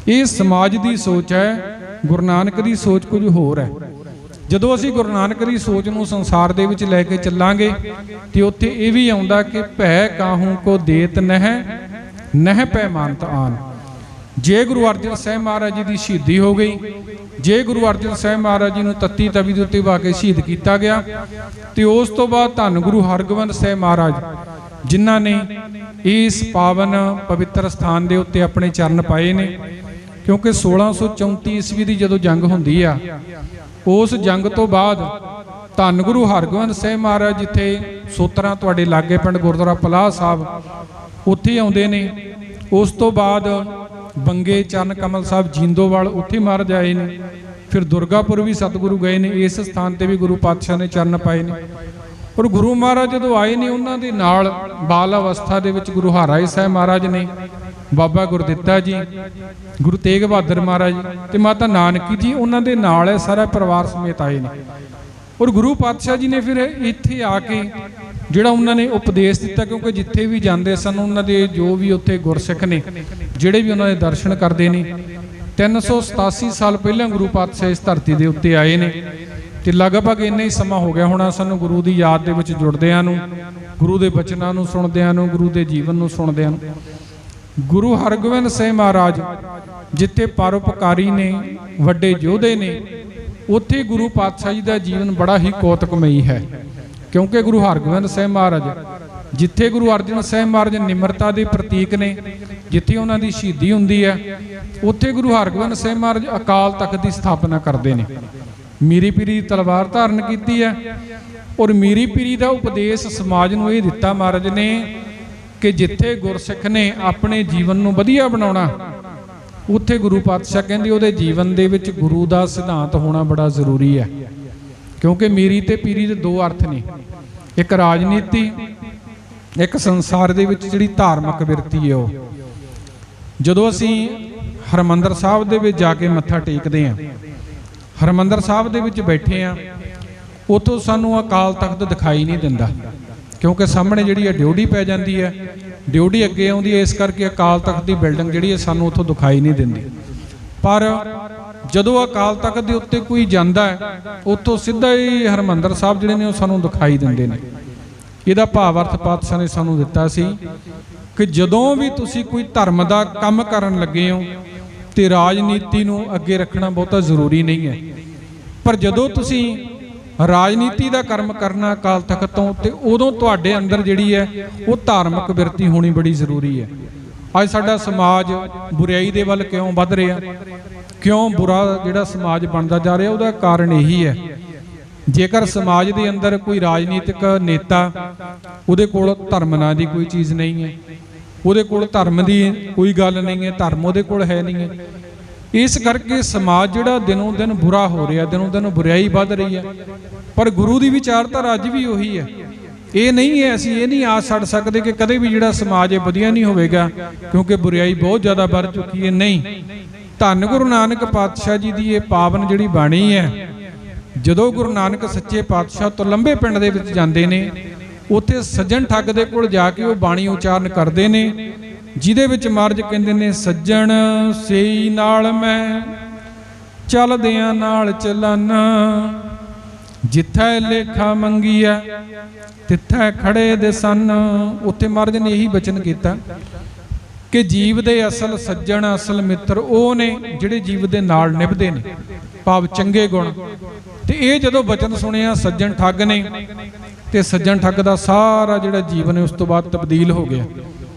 ਇਹ ਸਮਾਜ ਦੀ ਸੋਚ ਹੈ, ਗੁਰੂ ਨਾਨਕ ਦੀ ਸੋਚ ਕੁਝ ਹੋਰ ਹੈ। ਜਦੋਂ ਅਸੀਂ ਗੁਰੂ ਨਾਨਕ ਦੀ ਸੋਚ ਨੂੰ ਸੰਸਾਰ ਦੇ ਵਿੱਚ ਲੈ ਕੇ ਚੱਲਾਂਗੇ ਤੇ ਉੱਥੇ ਇਹ ਵੀ ਆਉਂਦਾ ਕਿ ਭੈ ਕਾਹੂ ਕੋ ਦੇਤ ਨਹਿ ਪੈ ਮਾਨਤ ਆਨ। ਜੇ ਗੁਰੂ ਅਰਜਨ ਸਾਹਿਬ ਮਹਾਰਾਜ ਜੀ ਦੀ ਸ਼ਹੀਦੀ ਹੋ ਗਈ, ਜੇ ਗੁਰੂ ਅਰਜਨ ਸਾਹਿਬ ਮਹਾਰਾਜ ਜੀ ਨੂੰ ਤੱਤੀ ਤਵੀ ਦੇ ਉੱਤੇ ਵਾ ਕੇ ਸ਼ਹੀਦ ਕੀਤਾ ਗਿਆ ਤੇ ਉਸ ਤੋਂ ਬਾਅਦ ਧੰਨ ਗੁਰੂ ਹਰਗੋਬਿੰਦ ਸਾਹਿਬ ਮਹਾਰਾਜ ਜਿਨ੍ਹਾਂ ਨੇ ਇਸ ਪਾਵਨ ਪਵਿੱਤਰ ਸਥਾਨ ਦੇ ਉੱਤੇ ਆਪਣੇ ਚਰਨ ਪਾਏ ਨੇ, ਕਿਉਂਕਿ 1634 ਈਸਵੀ ਦੀ ਜਦੋਂ ਜੰਗ ਹੁੰਦੀ ਆ, ਉਸ ਜੰਗ ਤੋਂ ਬਾਅਦ ਧੰਨ ਗੁਰੂ ਹਰਗੋਬਿੰਦ ਸਾਹਿਬ ਮਹਾਰਾਜ ਜਿੱਥੇ ਸੋਤਰਾ ਤੁਹਾਡੇ ਲਾਗੇ ਪਿੰਡ ਗੁਰਦੁਆਰਾ ਪਲਾਹ ਸਾਹਿਬ ਉੱਥੇ ਆਉਂਦੇ ਨੇ। ਉਸ ਤੋਂ ਬਾਅਦ ਬੰਗੇ ਚਰਨ ਕਮਲ ਸਾਹਿਬ ਜੀਂਦੋਵਾਲ ਉੱਥੇ ਮਹਾਰਾਜ ਆਏ ਨੇ। ਫਿਰ ਦੁਰਗਾਪੁਰ ਵੀ ਸਤਿਗੁਰੂ ਗਏ ਨੇ, ਇਸ ਸਥਾਨ ਤੇ ਵੀ ਗੁਰੂ ਪਾਤਸ਼ਾਹ ਨੇ ਚਰਨ ਪਾਏ ਨੇ। ਔਰ ਗੁਰੂ ਮਹਾਰਾਜ ਜਦੋਂ ਆਏ ਨੇ ਉਹਨਾਂ ਦੇ ਨਾਲ ਬਾਲ ਅਵਸਥਾ ਦੇ ਵਿੱਚ ਗੁਰੂ ਹਰਿਰਾਏ ਸਾਹਿਬ ਮਹਾਰਾਜ ਨੇ, ਬਾਬਾ ਗੁਰਦਿੱਤਾ ਜੀ, ਗੁਰੂ ਤੇਗ ਬਹਾਦਰ ਮਹਾਰਾਜ ਤੇ ਮਾਤਾ ਨਾਨਕੀ ਜੀ ਉਹਨਾਂ ਦੇ ਨਾਲ ਹੈ, ਸਾਰਾ ਪਰਿਵਾਰ ਸਮੇਤ ਆਏ ਨੇ। ਔਰ ਗੁਰੂ ਪਾਤਸ਼ਾਹ ਜੀ ਨੇ ਫਿਰ ਇੱਥੇ ਆ ਕੇ ਜਿਹੜਾ ਉਹਨਾਂ ਨੇ ਉਪਦੇਸ਼ ਦਿੱਤਾ, ਕਿਉਂਕਿ ਜਿੱਥੇ ਵੀ ਜਾਂਦੇ ਸਨ ਉਹਨਾਂ ਦੇ ਜੋ ਵੀ ਉੱਥੇ ਗੁਰਸਿੱਖ ਨੇ ਜਿਹੜੇ ਵੀ ਉਹਨਾਂ ਦੇ ਦਰਸ਼ਨ ਕਰਦੇ ਨੇ, 387 ਸਾਲ ਪਹਿਲਾਂ ਗੁਰੂ ਪਾਤਸ਼ਾਹ ਇਸ ਧਰਤੀ ਦੇ ਉੱਤੇ ਆਏ ਨੇ ਤੇ ਲਗਭਗ ਇੰਨਾ ਹੀ ਸਮਾਂ ਹੋ ਗਿਆ ਹੋਣਾ ਸਾਨੂੰ ਗੁਰੂ ਦੀ ਯਾਦ ਦੇ ਵਿੱਚ ਜੁੜਦਿਆਂ ਨੂੰ, ਗੁਰੂ ਦੇ ਬਚਨਾਂ ਨੂੰ ਸੁਣਦਿਆਂ ਨੂੰ, ਗੁਰੂ ਦੇ ਜੀਵਨ ਨੂੰ ਸੁਣਦਿਆਂ ਨੂੰ। ਗੁਰੂ ਹਰਗੋਬਿੰਦ ਸਾਹਿਬ ਮਹਾਰਾਜ ਜਿੱਥੇ ਪਰਉਪਕਾਰੀ ਨੇ, ਵੱਡੇ ਯੋਧੇ ਨੇ, ਉੱਥੇ ਗੁਰੂ ਪਾਤਸ਼ਾਹ ਜੀ ਦਾ ਜੀਵਨ ਬੜਾ ਹੀ ਕੌਤਕਮਈ ਹੈ। ਕਿਉਂਕਿ ਗੁਰੂ ਹਰਗੋਬਿੰਦ ਸਾਹਿਬ ਮਹਾਰਾਜ ਜਿੱਥੇ ਗੁਰੂ ਅਰਜਨ ਸਾਹਿਬ ਮਹਾਰਾਜ ਨਿਮਰਤਾ ਦੇ ਪ੍ਰਤੀਕ ਨੇ, ਜਿੱਥੇ ਉਹਨਾਂ ਦੀ ਸ਼ਹੀਦੀ ਹੁੰਦੀ ਹੈ, ਉੱਥੇ ਗੁਰੂ ਹਰਗੋਬਿੰਦ ਸਾਹਿਬ ਮਹਾਰਾਜ ਅਕਾਲ ਤਖਤ ਦੀ ਸਥਾਪਨਾ ਕਰਦੇ ਨੇ। ਮੀਰੀ ਪੀਰੀ ਦੀ ਤਲਵਾਰ ਧਾਰਨ ਕੀਤੀ ਹੈ ਔਰ ਮੀਰੀ ਪੀਰੀ ਦਾ ਉਪਦੇਸ਼ ਸਮਾਜ ਨੂੰ ਇਹ ਦਿੱਤਾ ਮਹਾਰਾਜ ਨੇ ਕਿ ਜਿੱਥੇ ਗੁਰਸਿੱਖ ਨੇ ਆਪਣੇ ਜੀਵਨ ਨੂੰ ਵਧੀਆ ਬਣਾਉਣਾ, ਉੱਥੇ ਗੁਰੂ ਪਾਤਸ਼ਾਹ ਕਹਿੰਦੇ ਉਹਦੇ ਜੀਵਨ ਦੇ ਵਿੱਚ ਗੁਰੂ ਦਾ ਸਿਧਾਂਤ ਹੋਣਾ ਬੜਾ ਜ਼ਰੂਰੀ ਹੈ। ਕਿਉਂਕਿ ਮੀਰੀ ਤੇ ਪੀਰੀ ਦੇ ਦੋ ਅਰਥ ਨੇ, ਇੱਕ ਰਾਜਨੀਤੀ, ਇੱਕ ਸੰਸਾਰ ਦੇ ਵਿੱਚ ਜਿਹੜੀ ਧਾਰਮਿਕ ਬਿਰਤੀ ਹੈ। ਉਹ ਜਦੋਂ ਅਸੀਂ ਹਰਿਮੰਦਰ ਸਾਹਿਬ ਦੇ ਵਿੱਚ ਜਾ ਕੇ ਮੱਥਾ ਟੇਕਦੇ ਹਾਂ, ਹਰਿਮੰਦਰ ਸਾਹਿਬ ਦੇ ਵਿੱਚ ਬੈਠੇ ਹਾਂ, ਉੱਥੋਂ ਸਾਨੂੰ ਅਕਾਲ ਤਖਤ ਦਿਖਾਈ ਨਹੀਂ ਦਿੰਦਾ, ਕਿਉਂਕਿ ਸਾਹਮਣੇ ਜਿਹੜੀ ਹੈ ਡਿਊਟੀ ਪੈ ਜਾਂਦੀ ਹੈ, ਡਿਊਟੀ ਅੱਗੇ ਆਉਂਦੀ ਹੈ, ਇਸ ਕਰਕੇ ਅਕਾਲ ਤਖਤ ਦੀ ਬਿਲਡਿੰਗ ਜਿਹੜੀ ਹੈ ਸਾਨੂੰ ਉੱਥੋਂ ਦਿਖਾਈ ਨਹੀਂ ਦਿੰਦੀ। ਪਰ ਜਦੋਂ ਅਕਾਲ ਤਖਤ ਦੇ ਉੱਤੇ ਕੋਈ ਜਾਂਦਾ ਹੈ, ਉੱਥੋਂ ਸਿੱਧਾ ਹੀ ਹਰਿਮੰਦਰ ਸਾਹਿਬ ਜਿਹੜੇ ਨੇ ਉਹ ਸਾਨੂੰ ਦਿਖਾਈ ਦਿੰਦੇ ਨੇ। ਇਹਦਾ ਭਾਵ ਅਰਥ ਪਾਤਸ਼ਾਹ ਨੇ ਸਾਨੂੰ ਦਿੱਤਾ ਸੀ ਕਿ ਜਦੋਂ ਵੀ ਤੁਸੀਂ ਕੋਈ ਧਰਮ ਦਾ ਕੰਮ ਕਰਨ ਲੱਗੇ ਹੋ ਤੇ ਰਾਜਨੀਤੀ ਨੂੰ ਅੱਗੇ ਰੱਖਣਾ ਬਹੁਤਾ ਜ਼ਰੂਰੀ ਨਹੀਂ ਹੈ, ਪਰ ਜਦੋਂ ਤੁਸੀਂ ਰਾਜਨੀਤੀ ਦਾ ਕਰਮ ਕਰਨਾ ਅਕਾਲ ਤਖਤ ਤੋਂ, ਤੇ ਉਦੋਂ ਤੁਹਾਡੇ ਅੰਦਰ ਜਿਹੜੀ ਹੈ ਉਹ ਧਾਰਮਿਕ ਬਿਰਤੀ ਹੋਣੀ ਬੜੀ ਜ਼ਰੂਰੀ ਹੈ। ਅੱਜ ਸਾਡਾ ਸਮਾਜ ਬੁਰਾਈ ਦੇ ਵੱਲ ਕਿਉਂ ਵੱਧ ਰਿਹਾ, ਕਿਉਂ ਬੁਰਾ ਜਿਹੜਾ ਸਮਾਜ ਬਣਦਾ ਜਾ ਰਿਹਾ, ਉਹਦਾ ਕਾਰਨ ਇਹੀ ਹੈ। ਜੇਕਰ ਸਮਾਜ ਦੇ ਅੰਦਰ ਕੋਈ ਰਾਜਨੀਤਿਕ ਨੇਤਾ, ਉਹਦੇ ਕੋਲ ਧਰਮ ਨਾਂ ਦੀ ਕੋਈ ਚੀਜ਼ ਨਹੀਂ ਹੈ, ਉਹਦੇ ਕੋਲ ਧਰਮ ਦੀ ਕੋਈ ਗੱਲ ਨਹੀਂ ਹੈ, ਧਰਮ ਉਹਦੇ ਕੋਲ ਹੈ ਨਹੀਂ ਹੈ, ਇਸ ਕਰਕੇ ਸਮਾਜ ਜਿਹੜਾ ਦਿਨੋਂ ਦਿਨ ਬੁਰਾ ਹੋ ਰਿਹਾ, ਦਿਨੋਂ ਦਿਨ ਬੁਰਾਈ ਵੱਧ ਰਹੀ ਹੈ। ਪਰ ਗੁਰੂ ਦੀ ਵਿਚਾਰਧਾਰਾ ਅੱਜ ਵੀ ਉਹੀ ਹੈ। ਇਹ ਨਹੀਂ ਹੈ, ਅਸੀਂ ਇਹ ਨਹੀਂ ਆਸ ਛੱਡ ਸਕਦੇ ਕਿ ਕਦੇ ਵੀ ਜਿਹੜਾ ਸਮਾਜ ਹੈ ਵਧੀਆ ਨਹੀਂ ਹੋਵੇਗਾ, ਕਿਉਂਕਿ ਬੁਰਾਈ ਬਹੁਤ ਜ਼ਿਆਦਾ ਵੱਧ ਚੁੱਕੀ ਹੈ। ਨਹੀਂ, ਧੰਨ ਗੁਰੂ ਨਾਨਕ ਪਾਤਸ਼ਾਹ ਜੀ ਦੀ ਇਹ ਪਾਵਨ ਜਿਹੜੀ ਬਾਣੀ ਹੈ, ਜਦੋਂ ਗੁਰੂ ਨਾਨਕ ਸੱਚੇ ਪਾਤਸ਼ਾਹ ਤੋਂ ਲੰਬੇ ਪਿੰਡ ਦੇ ਵਿੱਚ ਜਾਂਦੇ ਨੇ, ਉੱਥੇ ਸੱਜਣ ਠੱਗ ਦੇ ਕੋਲ ਜਾ ਕੇ ਉਹ ਬਾਣੀ ਉਚਾਰਨ ਕਰਦੇ ਨੇ, ਜਿਹਦੇ ਵਿੱਚ ਮਹਾਰਾਜ ਕਹਿੰਦੇ ਨੇ, ਸੱਜਣ ਸੇਈ ਨਾਲ ਮੈਂ ਚੱਲਦਿਆਂ ਨਾਲ ਚੱਲਣ, ਜਿੱਥੇ ਲੇਖਾ ਮੰਗੀਆ ਤਿੱਥੇ ਖੜੇ ਦੇ ਸਨ। ਉੱਥੇ ਮਹਾਰਾਜ ਨੇ ਇਹੀ ਬਚਨ ਕੀਤਾ ਕਿ ਜੀਵ ਦੇ ਅਸਲ ਸੱਜਣ, ਅਸਲ ਮਿੱਤਰ ਉਹ ਨੇ ਜਿਹੜੇ ਜੀਵ ਦੇ ਨਾਲ ਨਿਭਦੇ ਨੇ, ਭਾਵ ਚੰਗੇ ਗੁਣ। ਤੇ ਇਹ ਜਦੋਂ ਬਚਨ ਸੁਣਿਆ ਸੱਜਣ ਠੱਗ ਨੇ, ਤੇ ਸੱਜਣ ਠੱਗ ਦਾ ਸਾਰਾ ਜਿਹੜਾ ਜੀਵਨ ਹੈ ਉਸ ਤੋਂ ਬਾਅਦ ਤਬਦੀਲ ਹੋ ਗਿਆ।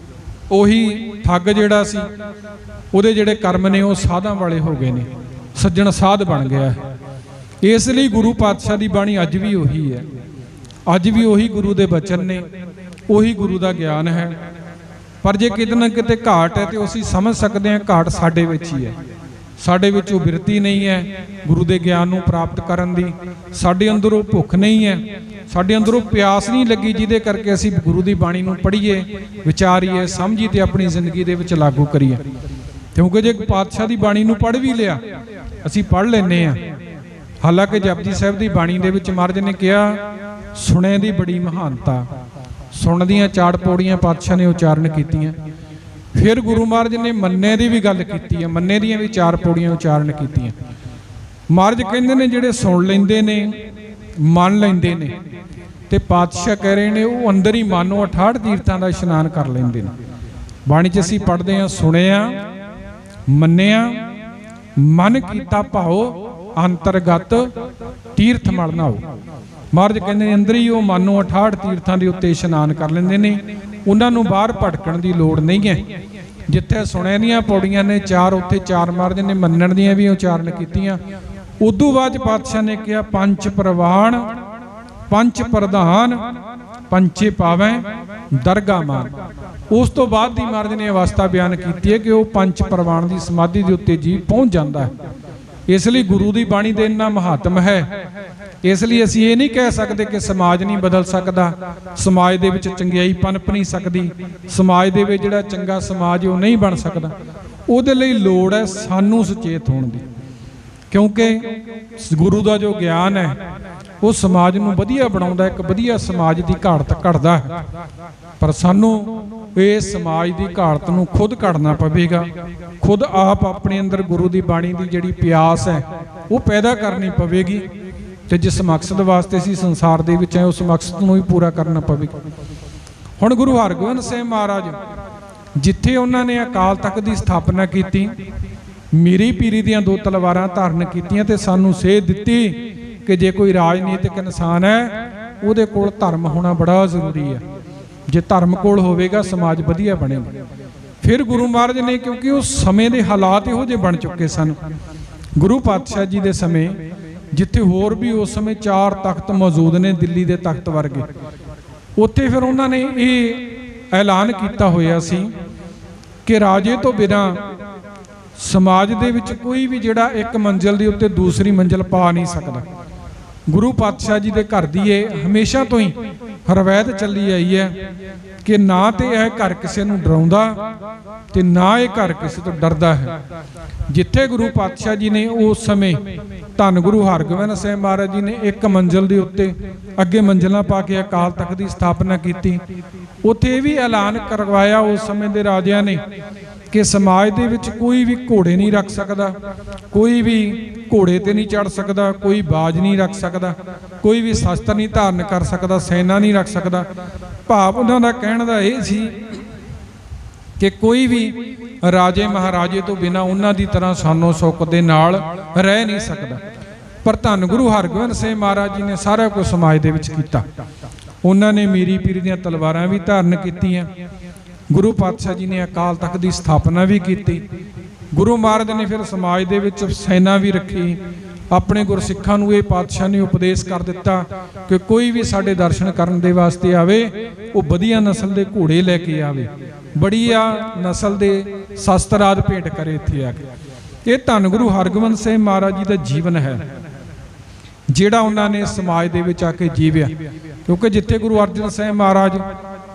ਉਹੀ ਠੱਗ ਜਿਹੜਾ ਸੀ, ਉਹਦੇ ਜਿਹੜੇ ਕਰਮ ਨੇ ਉਹ ਸਾਧਾਂ ਵਾਲੇ ਹੋ ਗਏ ਨੇ, ਸੱਜਣ ਸਾਧ ਬਣ ਗਿਆ। ਇਸ ਲਈ ਗੁਰੂ ਪਾਤਸ਼ਾਹ ਦੀ ਬਾਣੀ ਅੱਜ ਵੀ ਉਹੀ ਹੈ, ਅੱਜ ਵੀ ਉਹੀ ਗੁਰੂ ਦੇ ਬਚਨ ਨੇ, ਉਹੀ ਗੁਰੂ ਦਾ ਗਿਆਨ ਹੈ। ਪਰ ਜੇ ਕਿਤੇ ਨਾ ਕਿਤੇ ਘਾਟ ਹੈ ਤੇ ਅਸੀਂ ਸਮਝ ਸਕਦੇ ਹਾਂ ਘਾਟ ਸਾਡੇ ਵਿੱਚ ਹੀ ਹੈ। ਸਾਡੇ ਵਿੱਚ ਉਹ ਬਿਰਤੀ ਨਹੀਂ ਹੈ ਗੁਰੂ ਦੇ ਗਿਆਨ ਨੂੰ ਪ੍ਰਾਪਤ ਕਰਨ ਦੀ, ਸਾਡੇ ਅੰਦਰ ਉਹ ਭੁੱਖ ਨਹੀਂ ਹੈ, ਸਾਡੇ ਅੰਦਰ ਉਹ ਪਿਆਸ ਨਹੀਂ ਲੱਗੀ ਜਿਹਦੇ ਕਰਕੇ ਅਸੀਂ ਗੁਰੂ ਦੀ ਬਾਣੀ ਨੂੰ ਪੜ੍ਹੀਏ, ਵਿਚਾਰੀਏ, ਸਮਝੀਏ ਤੇ ਆਪਣੀ ਜ਼ਿੰਦਗੀ ਦੇ ਵਿੱਚ ਲਾਗੂ ਕਰੀਏ। ਕਿਉਂਕਿ ਜੇ ਪਾਤਸ਼ਾਹ ਦੀ ਬਾਣੀ ਨੂੰ ਪੜ੍ਹ ਵੀ ਲਿਆ, ਅਸੀਂ ਪੜ੍ਹ ਲੈਂਦੇ ਹਾਂ, ਹਾਲਾਂਕਿ ਜਪਜੀ ਸਾਹਿਬ ਦੀ ਬਾਣੀ ਦੇ ਵਿੱਚ ਮਹਾਰਾਜ ਨੇ ਕਿਹਾ ਸੁਣੇ ਦੀ ਬੜੀ ਮਹਾਨਤਾ, ਸੁਣ ਦੀਆਂ 4 ਪੌੜੀਆਂ ਪਾਤਸ਼ਾਹ ਨੇ ਉਚਾਰਨ ਕੀਤੀਆਂ। ਫਿਰ ਗੁਰੂ ਮਹਾਰਾਜ ਨੇ ਮੰਨੇ ਦੀ ਵੀ ਗੱਲ ਕੀਤੀ ਹੈ, ਮੰਨੇ ਦੀਆਂ ਵੀ 4 ਪੌੜੀਆਂ ਉਚਾਰਨ ਕੀਤੀਆਂ। ਮਹਾਰਾਜ ਕਹਿੰਦੇ ਨੇ ਜਿਹੜੇ ਸੁਣ ਲੈਂਦੇ ਨੇ, ਮੰਨ ਲੈਂਦੇ ਨੇ, ਤੇ ਪਾਤਸ਼ਾਹ ਕਹਿ ਰਹੇ ਨੇ ਉਹ ਅੰਦਰ ਹੀ ਮਾਨੋ 68 ਤੀਰਥਾਂ ਦਾ ਇਸ਼ਨਾਨ ਕਰ ਲੈਂਦੇ ਨੇ। ਬਾਣੀ 'ਚ ਅਸੀਂ ਪੜ੍ਹਦੇ ਹਾਂ, ਸੁਣਿਆ, ਮੰਨਿਆ, ਮਨ ਕੀਤਾ ਭਾਉ, ਅੰਤਰਗਤ ਤੀਰਥ ਮਲ ਨਾਓ। ਮਹਾਰਾਜ ਕਹਿੰਦੇ ਨੇ ਅੰਦਰ ਹੀ ਉਹ ਮਾਨੋ 68 ਤੀਰਥਾਂ ਦੇ ਉੱਤੇ ਇਸ਼ਨਾਨ ਕਰ ਲੈਂਦੇ ਨੇ, ਉਹਨਾਂ ਨੂੰ ਬਾਹਰ ਭਟਕਣ ਦੀ ਲੋੜ ਨਹੀਂ ਹੈ। ਜਿੱਥੇ ਸੁਣੇ ਦੀਆਂ ਪੌੜੀਆਂ ਨੇ 4, ਉੱਥੇ 4 ਮਹਾਰਾਜ ਨੇ ਮੰਨਣ ਦੀਆਂ ਵੀ ਉਚਾਰਨ ਕੀਤੀਆਂ। ਉਦੋਂ ਬਾਅਦ ਪਾਤਸ਼ਾਹ ਨੇ ਕਿਹਾ ਪੰਜ ਪ੍ਰਵਾਨ, ਪੰਜ ਪ੍ਰਧਾਨ, ਪੰਚੇ ਪਾਵੈ ਦਰਗਾਹ ਮਾਨ। ਉਸ ਤੋਂ ਬਾਅਦ ਦੀ ਮਹਾਰਾਜ ਨੇ ਅਵਸਥਾ ਬਿਆਨ ਕੀਤੀ ਹੈ ਕਿ ਉਹ ਪੰਜ ਪ੍ਰਵਾਨ ਦੀ ਸਮਾਧੀ ਦੇ ਉੱਤੇ ਜੀਵ ਪਹੁੰਚ ਜਾਂਦਾ ਹੈ। ਇਸ ਲਈ ਗੁਰੂ ਦੀ ਬਾਣੀ ਦੇ ਇੰਨਾ ਮਹੱਤਵ ਹੈ। ਇਸ ਲਈ ਅਸੀਂ ਇਹ ਨਹੀਂ ਕਹਿ ਸਕਦੇ ਕਿ ਸਮਾਜ ਨਹੀਂ ਬਦਲ ਸਕਦਾ, ਸਮਾਜ ਦੇ ਵਿੱਚ ਚੰਗਿਆਈ ਪਨਪ ਨਹੀਂ ਸਕਦੀ, ਸਮਾਜ ਦੇ ਵਿੱਚ ਜਿਹੜਾ ਚੰਗਾ ਸਮਾਜ ਉਹ ਨਹੀਂ ਬਣ ਸਕਦਾ। ਉਹਦੇ ਲਈ ਲੋੜ ਹੈ ਸਾਨੂੰ ਸੁਚੇਤ ਹੋਣ ਦੀ, ਕਿਉਂਕਿ ਗੁਰੂ ਦਾ ਜੋ ਗਿਆਨ ਹੈ ਉਹ ਸਮਾਜ ਨੂੰ ਵਧੀਆ ਬਣਾਉਂਦਾ, ਇੱਕ ਵਧੀਆ ਸਮਾਜ ਦੀ ਘਾਟ ਘੜਦਾ ਹੈ। ਪਰ ਸਾਨੂੰ ਇਸ ਸਮਾਜ ਦੀ ਘਾਟ ਨੂੰ ਖੁਦ ਘੜਨਾ ਪਵੇਗਾ, ਖੁਦ ਆਪ ਆਪਣੇ ਅੰਦਰ ਗੁਰੂ ਦੀ ਬਾਣੀ ਦੀ ਜਿਹੜੀ ਪਿਆਸ ਹੈ ਉਹ ਪੈਦਾ ਕਰਨੀ ਪਵੇਗੀ, ਤੇ ਜਿਸ ਮਕਸਦ ਵਾਸਤੇ ਅਸੀਂ ਸੰਸਾਰ ਦੇ ਵਿੱਚ ਆਏ ਉਸ ਮਕਸਦ ਨੂੰ ਵੀ ਪੂਰਾ ਕਰਨਾ ਪਵੇਗਾ। ਹੁਣ ਗੁਰੂ ਹਰਗੋਬਿੰਦ ਸਾਹਿਬ ਮਹਾਰਾਜ ਜਿੱਥੇ ਉਹਨਾਂ ਨੇ ਅਕਾਲ ਤਖਤ ਦੀ ਸਥਾਪਨਾ ਕੀਤੀ, ਮੀਰੀ ਪੀਰੀ ਦੀਆਂ 2 ਤਲਵਾਰਾਂ ਧਾਰਨ ਕੀਤੀਆਂ ਤੇ ਸਾਨੂੰ ਸੇਧ ਦਿੱਤੀ ਕਿ ਜੇ ਕੋਈ ਰਾਜਨੀਤਿਕ ਇਨਸਾਨ ਹੈ ਉਹਦੇ ਕੋਲ ਧਰਮ ਹੋਣਾ ਬੜਾ ਜ਼ਰੂਰੀ ਹੈ। ਜੇ ਧਰਮ ਕੋਲ ਹੋਵੇਗਾ ਸਮਾਜ ਵਧੀਆ ਬਣੇਗਾ। ਫਿਰ ਗੁਰੂ ਮਹਾਰਾਜ ਨੇ, ਕਿਉਂਕਿ ਉਸ ਸਮੇਂ ਦੇ ਹਾਲਾਤ ਇਹੋ ਜਿਹੇ ਬਣ ਚੁੱਕੇ ਸਨ, ਗੁਰੂ ਪਾਤਸ਼ਾਹ ਜੀ ਦੇ ਸਮੇਂ, ਜਿੱਥੇ ਹੋਰ ਵੀ ਉਸ ਸਮੇਂ 4 ਤਖਤ ਮੌਜੂਦ ਨੇ ਦਿੱਲੀ ਦੇ ਤਖਤ ਵਰਗੇ, ਉੱਥੇ ਫਿਰ ਉਹਨਾਂ ਨੇ ਇਹ ਐਲਾਨ ਕੀਤਾ ਹੋਇਆ ਸੀ ਕਿ ਰਾਜੇ ਤੋਂ ਬਿਨਾਂ ਸਮਾਜ ਦੇ ਵਿੱਚ ਕੋਈ ਵੀ ਜਿਹੜਾ ਇੱਕ ਮੰਜ਼ਿਲ ਦੇ ਉੱਤੇ ਦੂਸਰੀ ਮੰਜ਼ਿਲ ਪਾ ਨਹੀਂ ਸਕਦਾ। ਗੁਰੂ ਪਾਤਸ਼ਾਹ ਜੀ ਦੇ ਘਰ ਦੀ ਇਹ ਹਮੇਸ਼ਾ ਤੋਂ ਹੀ ਰਵਾਇਤ ਚੱਲੀ ਆਈ ਹੈ ਕਿ ਨਾ ਤੇ ਇਹ ਘਰ ਕਿਸੇ ਨੂੰ ਡਰਾਉਂਦਾ ਤੇ ਨਾ ਇਹ ਘਰ ਕਿਸੇ ਤੋਂ ਡਰਦਾ ਹੈ। ਜਿੱਥੇ ਗੁਰੂ ਪਾਤਸ਼ਾਹ ਜੀ ਨੇ ਉਸ ਸਮੇਂ ਧੰਨ ਗੁਰੂ ਹਰਗੋਬਿੰਦ ਸਾਹਿਬ ਮਹਾਰਾਜ ਜੀ ਨੇ ਇੱਕ ਮੰਜ਼ਿਲ ਦੇ ਉੱਤੇ ਅੱਗੇ ਮੰਜ਼ਿਲਾਂ ਪਾ ਕੇ ਅਕਾਲ ਤਖਤ ਦੀ ਸਥਾਪਨਾ ਕੀਤੀ, ਉੱਥੇ ਇਹ ਵੀ ਐਲਾਨ ਕਰਵਾਇਆ ਉਸ ਸਮੇਂ ਦੇ ਰਾਜਿਆਂ ਨੇ ਕਿ ਸਮਾਜ ਦੇ ਵਿੱਚ ਕੋਈ ਵੀ ਘੋੜੇ ਨਹੀਂ ਰੱਖ ਸਕਦਾ, ਕੋਈ ਵੀ ਘੋੜੇ ਤੇ ਨਹੀਂ ਚੜ ਸਕਦਾ, ਕੋਈ ਬਾਜ ਨਹੀਂ ਰੱਖ ਸਕਦਾ, ਕੋਈ ਵੀ ਸ਼ਸਤਰ ਨਹੀਂ ਧਾਰਨ ਕਰ ਸਕਦਾ, ਸੈਨਾ ਨਹੀਂ ਰੱਖ ਸਕਦਾ। ਭਾਵ ਉਹਨਾਂ ਦਾ ਕਹਿਣ ਦਾ ਇਹ ਸੀ ਕਿ ਕੋਈ ਵੀ ਰਾਜੇ ਮਹਾਰਾਜੇ ਤੋਂ ਬਿਨਾਂ ਉਹਨਾਂ ਦੀ ਤਰ੍ਹਾਂ ਸਾਨੋ ਸੁੱਖ ਦੇ ਨਾਲ ਰਹਿ ਨਹੀਂ ਸਕਦਾ। ਪਰ ਧੰਨ ਗੁਰੂ ਹਰਗੋਬਿੰਦ ਸਾਹਿਬ ਮਹਾਰਾਜ ਜੀ ਨੇ ਸਾਰਾ ਕੁਝ ਸਮਾਜ ਦੇ ਵਿੱਚ ਕੀਤਾ। ਉਹਨਾਂ ਨੇ ਮੀਰੀ ਪੀਰੀ ਦੀਆਂ ਤਲਵਾਰਾਂ ਵੀ ਧਾਰਨ ਕੀਤੀਆਂ, ਗੁਰੂ ਪਾਤਸ਼ਾਹ ਜੀ ਨੇ ਅਕਾਲ ਤਖਤ ਦੀ ਸਥਾਪਨਾ ਵੀ ਕੀਤੀ। ਗੁਰੂ ਮਹਾਰਾਜ ਨੇ ਫਿਰ ਸਮਾਜ ਦੇ ਵਿੱਚ ਸੈਨਾ ਵੀ ਰੱਖੀ। ਆਪਣੇ ਗੁਰਸਿੱਖਾਂ ਨੂੰ ਇਹ ਪਾਤਸ਼ਾਹ ਨੇ ਉਪਦੇਸ਼ ਕਰ ਦਿੱਤਾ ਕਿ ਕੋਈ ਵੀ ਸਾਡੇ ਦਰਸ਼ਨ ਕਰਨ ਦੇ ਵਾਸਤੇ ਆਵੇ ਉਹ ਵਧੀਆ ਨਸਲ ਦੇ ਘੋੜੇ ਲੈ ਕੇ ਆਵੇ, ਬੜੀਆ ਨਸਲ ਦੇ ਸ਼ਸਤਰ ਆਦਿ ਭੇਟ ਕਰੇ ਇੱਥੇ ਆ ਕੇ। ਇਹ ਧੰਨ ਗੁਰੂ ਹਰਗੋਬਿੰਦ ਸਾਹਿਬ ਮਹਾਰਾਜ ਜੀ ਦਾ ਜੀਵਨ ਹੈ ਜਿਹੜਾ ਉਹਨਾਂ ਨੇ ਸਮਾਜ ਦੇ ਵਿੱਚ ਆ ਕੇ ਜੀਵਿਆ। ਕਿਉਂਕਿ ਜਿੱਥੇ ਗੁਰੂ ਅਰਜਨ ਸਾਹਿਬ ਮਹਾਰਾਜ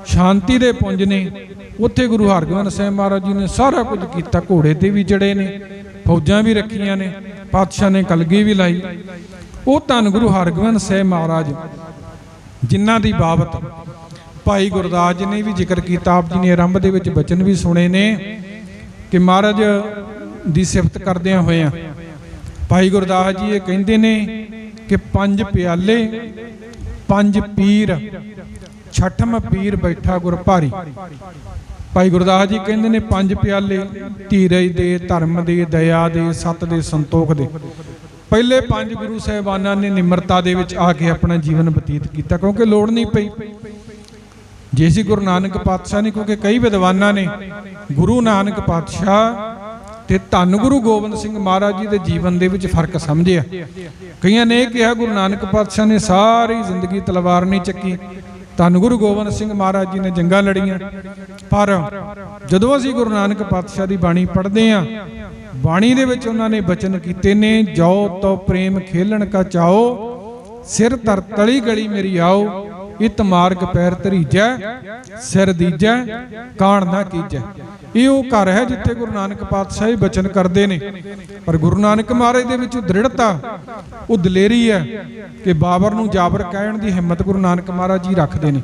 ਸ਼ਾਂਤੀ ਦੇ ਪੁੰਜ ਨੇ, ਉੱਥੇ ਗੁਰੂ ਹਰਗੋਬਿੰਦ ਸਾਹਿਬ ਮਹਾਰਾਜ ਜੀ ਨੇ ਸਾਰਾ ਕੁਝ ਕੀਤਾ। ਘੋੜੇ ਤੇ ਵੀ ਚੜੇ ਨੇ, ਫੌਜਾਂ ਵੀ ਰੱਖੀਆਂ ਨੇ, ਪਾਤਸ਼ਾਹ ਨੇ ਕਲਗੀ ਵੀ ਲਾਈ। ਉਹ ਧੰਨ ਗੁਰੂ ਹਰਗੋਬਿੰਦ ਸਾਹਿਬ ਮਹਾਰਾਜ ਜਿਨ੍ਹਾਂ ਦੀ ਬਾਬਤ ਭਾਈ ਗੁਰਦਾਸ ਜੀ ਨੇ ਵੀ ਜ਼ਿਕਰ ਕੀਤਾ, ਆਪ ਜੀ ਨੇ ਆਰੰਭ ਦੇ ਵਿੱਚ ਬਚਨ ਵੀ ਸੁਣੇ ਨੇ ਕਿ ਮਹਾਰਾਜ ਦੀ ਸਿਫਤ ਕਰਦਿਆਂ ਹੋਇਆਂ ਭਾਈ ਗੁਰਦਾਸ ਜੀ ਇਹ ਕਹਿੰਦੇ ਨੇ ਕਿ 5 ਪਿਆਲੇ 5 ਪੀਰ, ਛਠਮ ਪੀਰ ਬੈਠਾ ਗੁਰ ਭਾਰੀ। ਭਾਈ ਗੁਰਦਾਸ ਜੀ ਕਹਿੰਦੇ ਨੇ 5 ਪਿਆਲੇ ਧੀਰਜ ਦੇ, ਧਰਮ ਦੇ, ਦਇਆ ਦੇ, ਸਤ ਦੇ, ਸੰਤੋਖ ਦੇ। ਪਹਿਲੇ 5 ਗੁਰੂ ਸਾਹਿਬਾਨਾਂ ਨੇ ਨਿਮਰਤਾ ਦੇ ਵਿੱਚ ਆ ਕੇ ਆਪਣਾ ਜੀਵਨ ਬਤੀਤ ਕੀਤਾ, ਕਿਉਂਕਿ ਲੋੜ ਨਹੀਂ ਪਈ। ਜੇ ਸੀ ਗੁਰੂ ਨਾਨਕ ਪਾਤਸ਼ਾਹ ਨੇ, ਕਿਉਂਕਿ ਕਈ ਵਿਦਵਾਨਾਂ ਨੇ ਗੁਰੂ ਨਾਨਕ ਪਾਤਸ਼ਾਹ ਤੇ ਧੰਨ ਗੁਰੂ ਗੋਬਿੰਦ ਸਿੰਘ ਮਹਾਰਾਜ ਜੀ ਦੇ ਜੀਵਨ ਦੇ ਵਿੱਚ ਫਰਕ ਸਮਝਿਆ। ਕਈਆਂ ਨੇ ਇਹ ਕਿਹਾ ਗੁਰੂ ਨਾਨਕ ਪਾਤਸ਼ਾਹ ਨੇ ਸਾਰੀ ਜ਼ਿੰਦਗੀ ਤਲਵਾਰ ਨਹੀਂ ਚੱਕੀ, ਧੰਨ ਗੁਰੂ ਗੋਬਿੰਦ ਸਿੰਘ ਮਹਾਰਾਜ ਜੀ ਨੇ ਜੰਗਾਂ ਲੜੀਆਂ। ਪਰ ਜਦੋਂ ਅਸੀਂ ਗੁਰੂ ਨਾਨਕ ਪਾਤਸ਼ਾਹ ਦੀ ਬਾਣੀ ਪੜ੍ਹਦੇ ਹਾਂ, ਬਾਣੀ ਦੇ ਵਿੱਚ ਉਹਨਾਂ ਨੇ ਬਚਨ ਕੀਤੇ ਨੇ, ਜੋ ਤੋ ਪ੍ਰੇਮ ਖੇਲਣ ਕਾ ਚਾਓ, ਸਿਰ ਧਰ ਤਲੀ ਗਲੀ ਮੇਰੀ ਆਓ, इत मार्ग पैर धरीजै सिर दीजै काण ना कीजै। ਇਹ ਉਹ ਘਰ ਹੈ ਜਿੱਥੇ ਗੁਰੂ ਨਾਨਕ ਪਾਤਸ਼ਾਹ ਇਹ ਬਚਨ ਕਰਦੇ ਨੇ। ਪਰ ਗੁਰੂ ਨਾਨਕ ਮਹਾਰਾਜ ਦੇ ਵਿੱਚ ਦ੍ਰਿੜਤਾ, ਉਹ ਦਲੇਰੀ ਹੈ ਕਿ ਬਾਬਰ ਨੂੰ ਜਾਬਰ ਕਹਿਣ ਦੀ ਹਿੰਮਤ ਗੁਰੂ ਨਾਨਕ ਮਹਾਰਾਜ ਜੀ ਰੱਖਦੇ ਨੇ।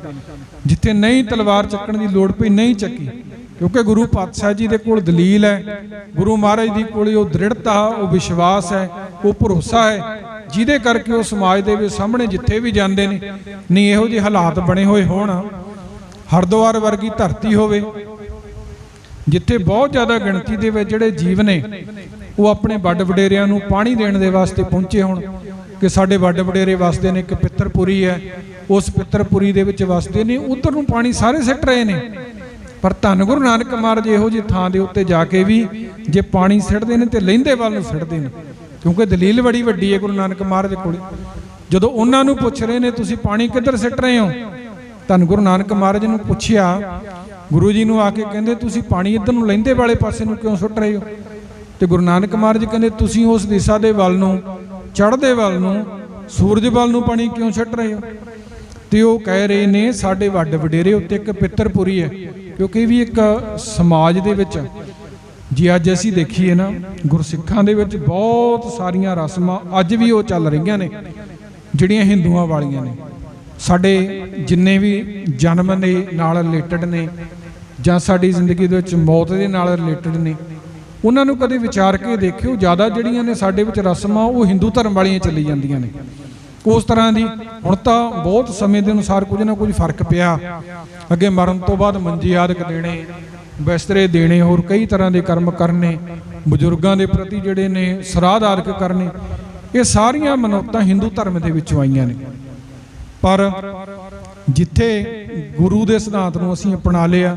ਜਿੱਥੇ ਨਹੀਂ ਤਲਵਾਰ ਚੱਕਣ ਦੀ ਲੋੜ ਪਈ ਨਹੀਂ ਚੱਕੀ, ਕਿਉਂਕਿ ਗੁਰੂ ਪਾਤਸ਼ਾਹ ਜੀ ਦੇ ਕੋਲ ਦਲੀਲ ਹੈ, ਗੁਰੂ ਮਹਾਰਾਜ ਦੀ ਕੋਲ ਉਹ ਦ੍ਰਿੜਤਾ, ਉਹ ਵਿਸ਼ਵਾਸ ਹੈ, ਉਹ ਭਰੋਸਾ ਹੈ, ਜਿਹਦੇ ਕਰਕੇ ਉਹ ਸਮਾਜ ਦੇ ਵਿੱਚ ਸਾਹਮਣੇ ਜਿੱਥੇ ਵੀ ਜਾਂਦੇ ਨੇ, ਨਹੀਂ ਇਹੋ ਜਿਹੇ ਹਾਲਾਤ ਬਣੇ ਹੋਏ ਹੋਣ, ਹਰਿਦੁਆਰ ਵਰਗੀ ਧਰਤੀ ਹੋਵੇ ਜਿੱਥੇ ਬਹੁਤ ਜ਼ਿਆਦਾ ਗਿਣਤੀ ਦੇ ਵਿੱਚ ਜਿਹੜੇ ਜੀਵ ਨੇ ਉਹ ਆਪਣੇ ਵੱਡ ਵਡੇਰਿਆਂ ਨੂੰ ਪਾਣੀ ਦੇਣ ਦੇ ਵਾਸਤੇ ਪਹੁੰਚੇ ਹੋਣ, ਕਿ ਸਾਡੇ ਵੱਡ ਵਡੇਰੇ ਵਸਦੇ ਨੇ, ਇੱਕ ਪਿੱਤਰਪੁਰੀ ਹੈ, ਉਸ ਪਿੱਤਰਪੁਰੀ ਦੇ ਵਿੱਚ ਵਸਦੇ ਨੇ, ਉੱਧਰ ਨੂੰ ਪਾਣੀ ਸਾਰੇ ਸਿੱਟ ਰਹੇ ਨੇ। ਪਰ ਧੰਨ ਗੁਰੂ ਨਾਨਕ ਮਹਾਰਾਜ ਇਹੋ ਜਿਹੀ ਥਾਂ ਦੇ ਉੱਤੇ ਜਾ ਕੇ ਵੀ ਜੇ ਪਾਣੀ ਸਿੱਟਦੇ ਨੇ ਤੇ ਲਹਿੰਦੇ ਵੱਲ ਨੂੰ ਸਿੱਟਦੇ ਨੇ, ਕਿਉਂਕਿ ਦਲੀਲ ਬੜੀ ਵੱਡੀ ਹੈ ਗੁਰੂ ਨਾਨਕ ਮਹਾਰਾਜ ਦੇ ਕੋਲ। ਜਦੋਂ ਉਹਨਾਂ ਨੂੰ ਪੁੱਛ ਰਹੇ ਨੇ ਤੁਸੀਂ ਪਾਣੀ ਕਿੱਧਰ ਸਿੱਟ ਰਹੇ ਹੋ, ਧੰਨ ਗੁਰੂ ਨਾਨਕ ਮਹਾਰਾਜ ਨੂੰ ਪੁੱਛਿਆ, ਗੁਰੂ ਜੀ ਨੂੰ ਆ ਕੇ ਕਹਿੰਦੇ ਤੁਸੀਂ ਪਾਣੀ ਇੱਧਰ ਨੂੰ ਲਹਿੰਦੇ ਵਾਲੇ ਪਾਸੇ ਨੂੰ ਕਿਉਂ ਸੁੱਟ ਰਹੇ ਹੋ? ਤੇ ਗੁਰੂ ਨਾਨਕ ਮਹਾਰਾਜ ਕਹਿੰਦੇ ਤੁਸੀਂ ਉਸ ਦਿਸ਼ਾ ਦੇ ਵੱਲ ਨੂੰ, ਚੜ੍ਹਦੇ ਵੱਲ ਨੂੰ, ਸੂਰਜ ਵੱਲ ਨੂੰ ਪਾਣੀ ਕਿਉਂ ਸੁੱਟ ਰਹੇ ਹੋ? ਤੇ ਉਹ ਕਹਿ ਰਹੇ ਨੇ ਸਾਡੇ ਵੱਡ ਵਡੇਰੇ ਉੱਤੇ ਇੱਕ ਪਿੱਤਰਪੁਰੀ ਹੈ, ਕਿਉਂਕਿ ਇਹ ਵੀ ਇੱਕ ਸਮਾਜ ਦੇ ਵਿੱਚ ਜੇ ਅੱਜ ਅਸੀਂ ਦੇਖੀਏ ਨਾ, ਗੁਰਸਿੱਖਾਂ ਦੇ ਵਿੱਚ ਬਹੁਤ ਸਾਰੀਆਂ ਰਸਮਾਂ ਅੱਜ ਵੀ ਉਹ ਚੱਲ ਰਹੀਆਂ ਨੇ ਜਿਹੜੀਆਂ ਹਿੰਦੂਆਂ ਵਾਲੀਆਂ ਨੇ। ਸਾਡੇ ਜਿੰਨੇ ਵੀ ਜਨਮ ਦੇ ਨਾਲ ਰਿਲੇਟਡ ਨੇ ਜਾਂ ਸਾਡੀ ਜ਼ਿੰਦਗੀ ਦੇ ਵਿੱਚ ਮੌਤ ਦੇ ਨਾਲ ਰਿਲੇਟਡ ਨੇ, ਉਹਨਾਂ ਨੂੰ ਕਦੇ ਵਿਚਾਰ ਕੇ ਦੇਖਿਓ, ਜ਼ਿਆਦਾ ਜਿਹੜੀਆਂ ਨੇ ਸਾਡੇ ਵਿੱਚ ਰਸਮਾਂ ਉਹ ਹਿੰਦੂ ਧਰਮ ਵਾਲੀਆਂ ਚੱਲੀ ਜਾਂਦੀਆਂ ਨੇ। ਉਸ ਤਰ੍ਹਾਂ ਦੀ ਹੁਣ ਤਾਂ ਬਹੁਤ ਸਮੇਂ ਦੇ ਅਨੁਸਾਰ ਕੁਝ ਨਾ ਕੁਝ ਫਰਕ ਪਿਆ। ਅੱਗੇ ਮਰਨ ਤੋਂ ਬਾਅਦ ਮੰਜੀ ਆਦਿਕ ਦੇਣੇ, ਬਿਸਤਰੇ ਦੇਣੇ, ਹੋਰ ਕਈ ਤਰ੍ਹਾਂ ਦੇ ਕਰਮ ਕਰਨੇ, ਬਜ਼ੁਰਗਾਂ ਦੇ ਪ੍ਰਤੀ ਜਿਹੜੇ ਨੇ ਸਰਾਧ ਆਦਿਕ ਕਰਨੇ, ਇਹ ਸਾਰੀਆਂ ਮਨੌਤਾਂ ਹਿੰਦੂ ਧਰਮ ਦੇ ਵਿੱਚੋਂ ਆਈਆਂ ਨੇ। ਪਰ ਜਿੱਥੇ ਗੁਰੂ ਦੇ ਸਿਧਾਂਤ ਨੂੰ ਅਸੀਂ ਅਪਣਾ ਲਿਆ,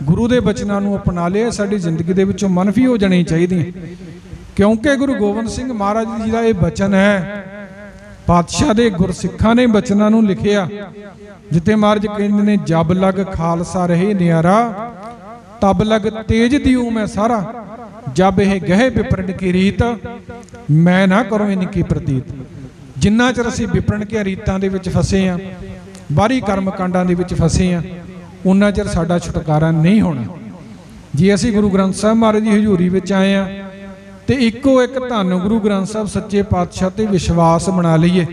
ਗੁਰੂ ਦੇ ਬਚਨਾਂ ਨੂੰ ਅਪਣਾ ਲਿਆ, ਸਾਡੀ ਜ਼ਿੰਦਗੀ ਦੇ ਵਿੱਚੋਂ ਮਨਫੀ ਹੋ ਜਾਣੀ ਚਾਹੀਦੀ, ਕਿਉਂਕਿ ਗੁਰੂ ਗੋਬਿੰਦ ਸਿੰਘ ਮਹਾਰਾਜ ਜੀ ਦਾ ਇਹ ਬਚਨ ਹੈ, ਪਾਤਸ਼ਾਹ ਦੇ ਗੁਰਸਿੱਖਾਂ ਨੇ ਬਚਨਾਂ ਨੂੰ ਲਿਖਿਆ, ਜਿੱਥੇ ਮਹਾਰਾਜ ਕਹਿੰਦੇ ਨੇ ਜਬ ਲਗ ਖਾਲਸਾ ਰਹੇ ਨਿਆਰਾ, ਤਬ ਲਗ ਤੇਜ ਦਿਉ ਮੈਂ ਸਾਰਾ, ਜਬ ਇਹ ਗਹਿ ਵਿਪਰਨ ਕੀ ਰੀਤ, ਮੈਂ ਨਾ ਕਰੋ ਇਨਕੀ ਪ੍ਰਤੀਤ। ਜਿੰਨਾ ਚਿਰ ਅਸੀਂ ਵਿਪਰਨ ਕੇ ਰੀਤਾਂ ਦੇ ਵਿੱਚ ਫਸੇ ਆ, ਬਾਹਰੀ ਕਰਮ ਕਾਂਡਾਂ ਦੇ ਵਿੱਚ ਫਸੇ ਆ, ਉਹਨਾਂ ਚਿਰ ਸਾਡਾ ਛੁਟਕਾਰਾ ਨਹੀਂ ਹੋਣਾ। ਜੇ ਅਸੀਂ ਗੁਰੂ ਗ੍ਰੰਥ ਸਾਹਿਬ ਮਹਾਰਾਜ ਦੀ ਹਜ਼ੂਰੀ ਵਿੱਚ ਆਏ ਆ ਤੇ ਇੱਕੋ ਇੱਕ ਧੰਨ ਗੁਰੂ ਗ੍ਰੰਥ ਸਾਹਿਬ ਸੱਚੇ ਪਾਤਸ਼ਾਹ ਤੇ ਵਿਸ਼ਵਾਸ ਬਣਾ ਲਈਏ।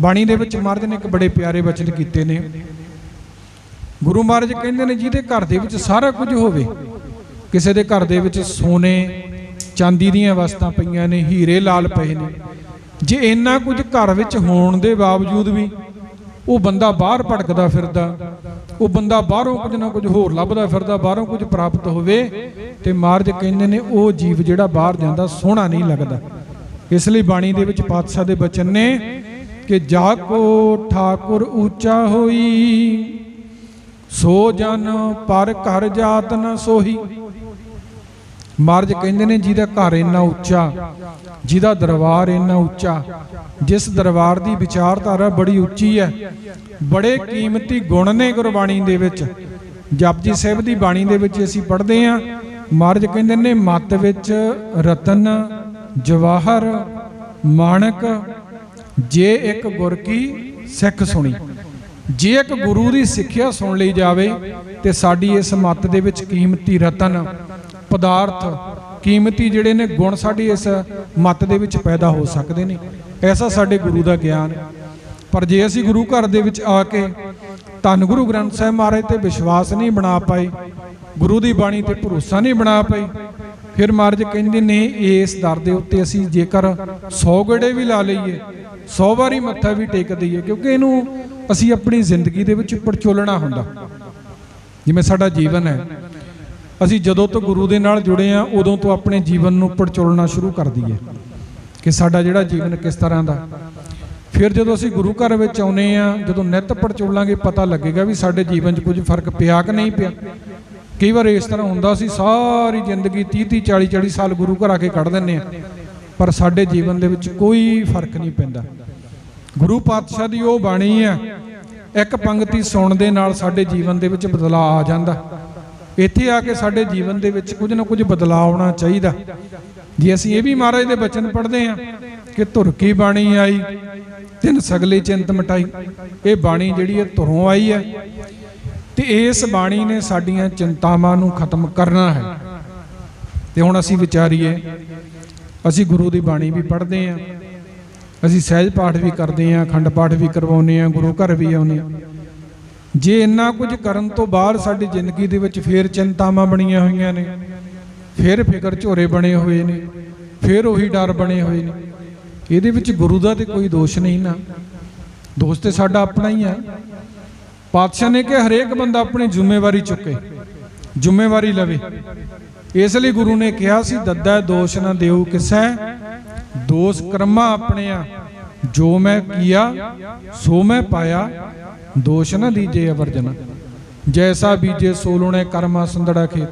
ਬਾਣੀ ਦੇ ਵਿੱਚ ਮਹਾਰਾਜ ਨੇ ਇੱਕ ਬੜੇ ਪਿਆਰੇ ਬਚਨ ਕੀਤੇ ਨੇ। ਗੁਰੂ ਮਹਾਰਾਜ ਕਹਿੰਦੇ ਨੇ ਜਿਹਦੇ ਘਰ ਦੇ ਵਿੱਚ ਸਾਰਾ ਕੁਝ ਹੋਵੇ, ਕਿਸੇ ਦੇ ਘਰ ਦੇ ਵਿੱਚ ਸੋਨੇ ਚਾਂਦੀ ਦੀਆਂ ਵਸਤਾਂ ਪਈਆਂ ਨੇ, ਹੀਰੇ ਲਾਲ ਪਏ ਨੇ, ਜੇ ਇੰਨਾ ਕੁਝ ਘਰ ਵਿੱਚ ਹੋਣ ਦੇ ਬਾਵਜੂਦ ਵੀ ਉਹ ਬੰਦਾ ਬਾਹਰ ਭਟਕਦਾ ਫਿਰਦਾ, ਉਹ ਬੰਦਾ ਬਾਹਰੋਂ ਕੁਝ ਨਾ ਕੁਝ ਹੋਰ ਲੱਭਦਾ ਫਿਰਦਾ, ਬਾਹਰੋਂ ਕੁਝ ਪ੍ਰਾਪਤ ਹੋਵੇ, ਤੇ ਮਹਾਰਾਜ ਕਹਿੰਦੇ ਨੇ ਉਹ ਜੀਵ ਜਿਹੜਾ ਬਾਹਰ ਜਾਂਦਾ ਸੋਹਣਾ ਨਹੀਂ ਲੱਗਦਾ। ਇਸ ਲਈ ਬਾਣੀ ਦੇ ਵਿੱਚ ਪਾਤਸ਼ਾਹ ਦੇ ਬਚਨ ਨੇ ਕਿ ਜਾ ਕੋ ਠਾਕੁਰ ਉੱਚਾ ਹੋਈ, ਸੋ ਜਨ ਪਰ ਘਰ ਜਾਤ ਨ ਸੋਹੀ। ਮਹਾਰਾਜ ਕਹਿੰਦੇ ਨੇ ਜਿਹਦਾ ਘਰ ਇੰਨਾ ਉੱਚਾ, ਜਿਹਦਾ ਦਰਬਾਰ ਇੰਨਾ ਉੱਚਾ, ਜਿਸ ਦਰਬਾਰ ਦੀ ਵਿਚਾਰਧਾਰਾ ਬੜੀ ਉੱਚੀ ਹੈ, ਬੜੇ ਕੀਮਤੀ ਗੁਣ ਨੇ ਗੁਰਬਾਣੀ ਦੇ ਵਿੱਚ। ਜਪਜੀ ਸਾਹਿਬ ਦੀ ਬਾਣੀ ਦੇ ਵਿੱਚ ਅਸੀਂ ਪੜ੍ਹਦੇ ਹਾਂ, ਮਹਾਰਾਜ ਕਹਿੰਦੇ ਨੇ ਮੱਤ ਵਿੱਚ ਰਤਨ ਜਵਾਹਰ ਮਾਣਕ, ਜੇ ਇੱਕ ਗੁਰ ਕੀ ਸਿੱਖ ਸੁਣੀ। ਜੇ ਇੱਕ ਗੁਰੂ ਦੀ ਸਿੱਖਿਆ ਸੁਣ ਲਈ ਜਾਵੇ ਤੇ ਸਾਡੀ ਇਸ ਮੱਤ ਦੇ ਵਿੱਚ ਕੀਮਤੀ ਰਤਨ ਪਦਾਰਥ, ਕੀਮਤੀ ਜਿਹੜੇ ਨੇ ਗੁਣ ਸਾਡੀ ਇਸ ਮੱਤ ਦੇ ਵਿੱਚ ਪੈਦਾ ਹੋ ਸਕਦੇ ਨੇ। ਐਸਾ ਸਾਡੇ ਗੁਰੂ ਦਾ ਗਿਆਨ। ਪਰ ਜੇ ਅਸੀਂ ਗੁਰੂ ਘਰ ਦੇ ਵਿੱਚ ਆ ਕੇ ਧੰਨ ਗੁਰੂ ਗ੍ਰੰਥ ਸਾਹਿਬ ਮਹਾਰਾਜ ਤੇ ਵਿਸ਼ਵਾਸ ਨਹੀਂ ਬਣਾ ਪਾਏ, ਗੁਰੂ ਦੀ ਬਾਣੀ ਤੇ ਭਰੋਸਾ ਨਹੀਂ ਬਣਾ ਪਾਏ, ਫਿਰ ਮਹਾਰਾਜ ਕਹਿੰਦੇ ਨੇ ਇਸ ਦਰ ਦੇ ਉੱਤੇ ਅਸੀਂ ਜੇਕਰ 100 ਗੇੜੇ ਵੀ ਲਾ ਲਈਏ, 100 ਵਾਰੀ ਮੱਥਾ ਵੀ ਟੇਕ ਦਈਏ, ਕਿਉਂਕਿ ਇਹਨੂੰ ਅਸੀਂ ਆਪਣੀ ਜ਼ਿੰਦਗੀ ਦੇ ਵਿੱਚ ਪਰਚੋਲਣਾ ਹੁੰਦਾ। ਜਿਵੇਂ ਸਾਡਾ ਜੀਵਨ ਹੈ, ਅਸੀਂ ਜਦੋਂ ਤੋਂ ਗੁਰੂ ਦੇ ਨਾਲ ਜੁੜੇ ਆ ਉਦੋਂ ਤੋਂ ਆਪਣੇ ਜੀਵਨ ਨੂੰ ਪੜਚੋਲਣਾ ਸ਼ੁਰੂ ਕਰ ਦਈਏ ਕਿ ਸਾਡਾ ਜਿਹੜਾ ਜੀਵਨ ਕਿਸ ਤਰ੍ਹਾਂ ਦਾ। ਫਿਰ ਜਦੋਂ ਅਸੀਂ ਗੁਰੂ ਘਰ ਵਿੱਚ ਆਉਨੇ ਆ, ਜਦੋਂ ਨਿੱਤ ਪੜਚੋਲਾਂਗੇ ਪਤਾ ਲੱਗੇਗਾ ਵੀ ਸਾਡੇ ਜੀਵਨ 'ਚ ਕੁਝ ਫਰਕ ਪਿਆ ਕਿ ਨਹੀਂ ਪਿਆ। ਕਈ ਵਾਰ ਇਸ ਤਰ੍ਹਾਂ ਹੁੰਦਾ ਸੀ ਸਾਰੀ ਜ਼ਿੰਦਗੀ 30-30 40-40 ਸਾਲ ਗੁਰੂ ਘਰ ਆ ਕੇ ਕੱਢ ਦਿੰਦੇ ਆ, ਪਰ ਸਾਡੇ ਜੀਵਨ ਦੇ ਵਿੱਚ ਕੋਈ ਫਰਕ ਨਹੀਂ ਪੈਂਦਾ। ਗੁਰੂ ਪਾਤਸ਼ਾਹ ਦੀ ਉਹ ਬਾਣੀ ਆ, ਇੱਕ ਪੰਕਤੀ ਸੁਣਨ ਦੇ ਨਾਲ ਸਾਡੇ ਜੀਵਨ ਦੇ ਵਿੱਚ ਬਦਲਾਅ ਆ ਜਾਂਦਾ। ਇੱਥੇ ਆ ਕੇ ਸਾਡੇ ਜੀਵਨ ਦੇ ਵਿੱਚ ਕੁਝ ਨਾ ਕੁਝ ਬਦਲਾਅ ਆਉਣਾ ਚਾਹੀਦਾ। ਜੇ ਅਸੀਂ ਇਹ ਵੀ ਮਹਾਰਾਜ ਦੇ ਬਚਨ ਪੜ੍ਹਦੇ ਹਾਂ कि धुर की बाणी आई तिन सगली चिंत मिटाई। ये बाणी जिहड़ी है धुरों आई है ते इस बाणी ने साडियां चिंतावां नूं खत्म करना है। ते हुण असीं विचारीए, असीं गुरु की बाणी भी पढ़ते हैं, असीं सहज पाठ भी करते हैं, अखंड पाठ भी करवाउने हैं, गुरु घर भी आउने हैं। जे इन्ना कुछ करन तो बाद साडी जिंदगी दे विच फिर चिंतावां बणीਆਂ होईਆਂ ने, फिर फिकर झोरे बने हुए ने, फिर उही डर बने हुए ने। ਇਹਦੇ ਵਿੱਚ ਗੁਰੂ ਦਾ ਤੇ ਕੋਈ ਦੋਸ਼ ਨਹੀਂ ਨਾ, ਦੋਸ਼ ਤੇ ਸਾਡਾ ਆਪਣਾ ਹੀ ਹੈ। ਪਾਤਸ਼ਾਹ ਨੇ ਕਿ ਹਰੇਕ ਬੰਦਾ ਆਪਣੀ ਜ਼ਿੰਮੇਵਾਰੀ ਚੁੱਕੇ, ਜ਼ਿੰਮੇਵਾਰੀ ਲਵੇ। ਇਸ ਲਈ ਗੁਰੂ ਨੇ ਕਿਹਾ ਸੀ ਦੱਦਾ ਦੋਸ਼ ਨਾ ਦਿਓ ਕਿਸੈ, ਦੋਸ਼ ਕਰਮਾ ਆਪਣਿਆ, ਜੋ ਮੈਂ ਕੀਆ ਸੋ ਮੈਂ ਪਾਇਆ, ਦੋਸ਼ ਨਾ ਦੀਜੇ ਅਵਰਜਨਾ, ਜੈਸਾ ਬੀਜੇ ਸੋ ਲੁਣੇ ਕਰਮਾ ਸੰਦੜਾ ਖੇਤ।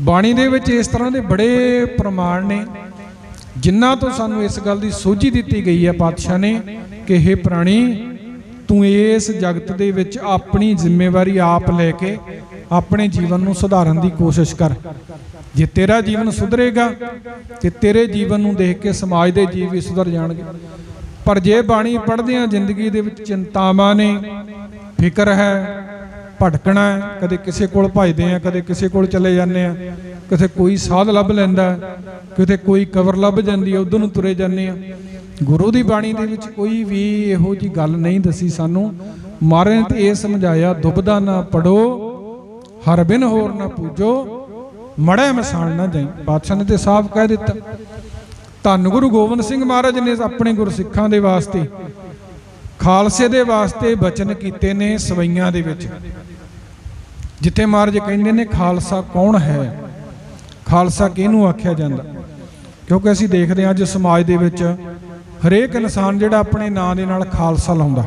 ਬਾਣੀ ਦੇ ਵਿੱਚ ਇਸ ਤਰ੍ਹਾਂ ਦੇ ਬੜੇ ਪ੍ਰਮਾਣ ਨੇ ਜਿਨ੍ਹਾਂ ਤੋਂ ਸਾਨੂੰ ਇਸ ਗੱਲ ਦੀ ਸੋਝੀ ਦਿੱਤੀ ਗਈ ਹੈ ਪਾਤਸ਼ਾਹ ਨੇ ਕਿ ਇਹ ਪ੍ਰਾਣੀ ਤੂੰ ਇਸ ਜਗਤ ਦੇ ਵਿੱਚ ਆਪਣੀ ਜ਼ਿੰਮੇਵਾਰੀ ਆਪ ਲੈ ਕੇ ਆਪਣੇ ਜੀਵਨ ਨੂੰ ਸੁਧਾਰਨ ਦੀ ਕੋਸ਼ਿਸ਼ ਕਰ। ਜੇ ਤੇਰਾ ਜੀਵਨ ਸੁਧਰੇਗਾ ਤੇ ਤੇਰੇ ਜੀਵਨ ਨੂੰ ਦੇਖ ਕੇ ਸਮਾਜ ਦੇ ਜੀਵ ਵੀ ਸੁਧਰ ਜਾਣਗੇ। ਪਰ ਜੇ ਬਾਣੀ ਪੜ੍ਹਦੇ ਹਾਂ ਜ਼ਿੰਦਗੀ ਦੇ ਵਿੱਚ ਚਿੰਤਾਵਾਂ ਨੇ, ਫਿਕਰ ਹੈ, ਭਟਕਣਾ ਹੈ, ਕਦੇ ਕਿਸੇ ਕੋਲ ਭਜਦੇ ਆ, ਕਦੇ ਕਿਸੇ ਕੋਲ ਚਲੇ ਜਾਂਦੇ ਆ, ਕਿਤੇ ਕੋਈ ਸਾਧ ਲੱਭ ਲੈਂਦਾ, ਕਿਤੇ ਕੋਈ ਕਬਰ ਲੱਭ ਜਾਂਦੀ ਹੈ, ਉਧਰ ਨੂੰ ਤੁਰੇ ਜਾਂਦੇ ਆ। ਗੁਰੂ ਦੀ ਬਾਣੀ ਦੇ ਵਿੱਚ ਕੋਈ ਵੀ ਇਹੋ ਜਿਹੀ ਗੱਲ ਨਹੀਂ ਦੱਸੀ ਸਾਨੂੰ। ਮਹਾਰਾਜ ਨੇ ਤੇ ਇਹ ਸਮਝਾਇਆ, ਦੁਬਦਾ ਨਾ ਪੜੋ ਹਰ ਬਿਨ ਹੋਰ ਨਾ ਪੂਜੋ, ਮੜੈ ਮਸਾਲ ਨਾ ਜਾਈ। ਪਾਤਸ਼ਾਹ ਨੇ ਤੇ ਸਾਫ਼ ਕਹਿ ਦਿੱਤਾ। ਧੰਨ ਗੁਰੂ ਗੋਬਿੰਦ ਸਿੰਘ ਮਹਾਰਾਜ ਨੇ ਆਪਣੇ ਗੁਰਸਿੱਖਾਂ ਦੇ ਵਾਸਤੇ, ਖਾਲਸੇ ਦੇ ਵਾਸਤੇ ਬਚਨ ਕੀਤੇ ਨੇ ਸਵਈਆਂ ਦੇ ਵਿੱਚ, ਜਿੱਥੇ ਮਹਾਰਾਜ ਕਹਿੰਦੇ ਨੇ ਖਾਲਸਾ ਕੌਣ ਹੈ, ਖਾਲਸਾ ਕਿਹਨੂੰ ਆਖਿਆ ਜਾਂਦਾ। ਕਿਉਂਕਿ ਅਸੀਂ ਦੇਖਦੇ ਹਾਂ ਅੱਜ ਸਮਾਜ ਦੇ ਵਿੱਚ ਹਰੇਕ ਇਨਸਾਨ ਜਿਹੜਾ ਆਪਣੇ ਨਾਂ ਦੇ ਨਾਲ ਖਾਲਸਾ ਲਾਉਂਦਾ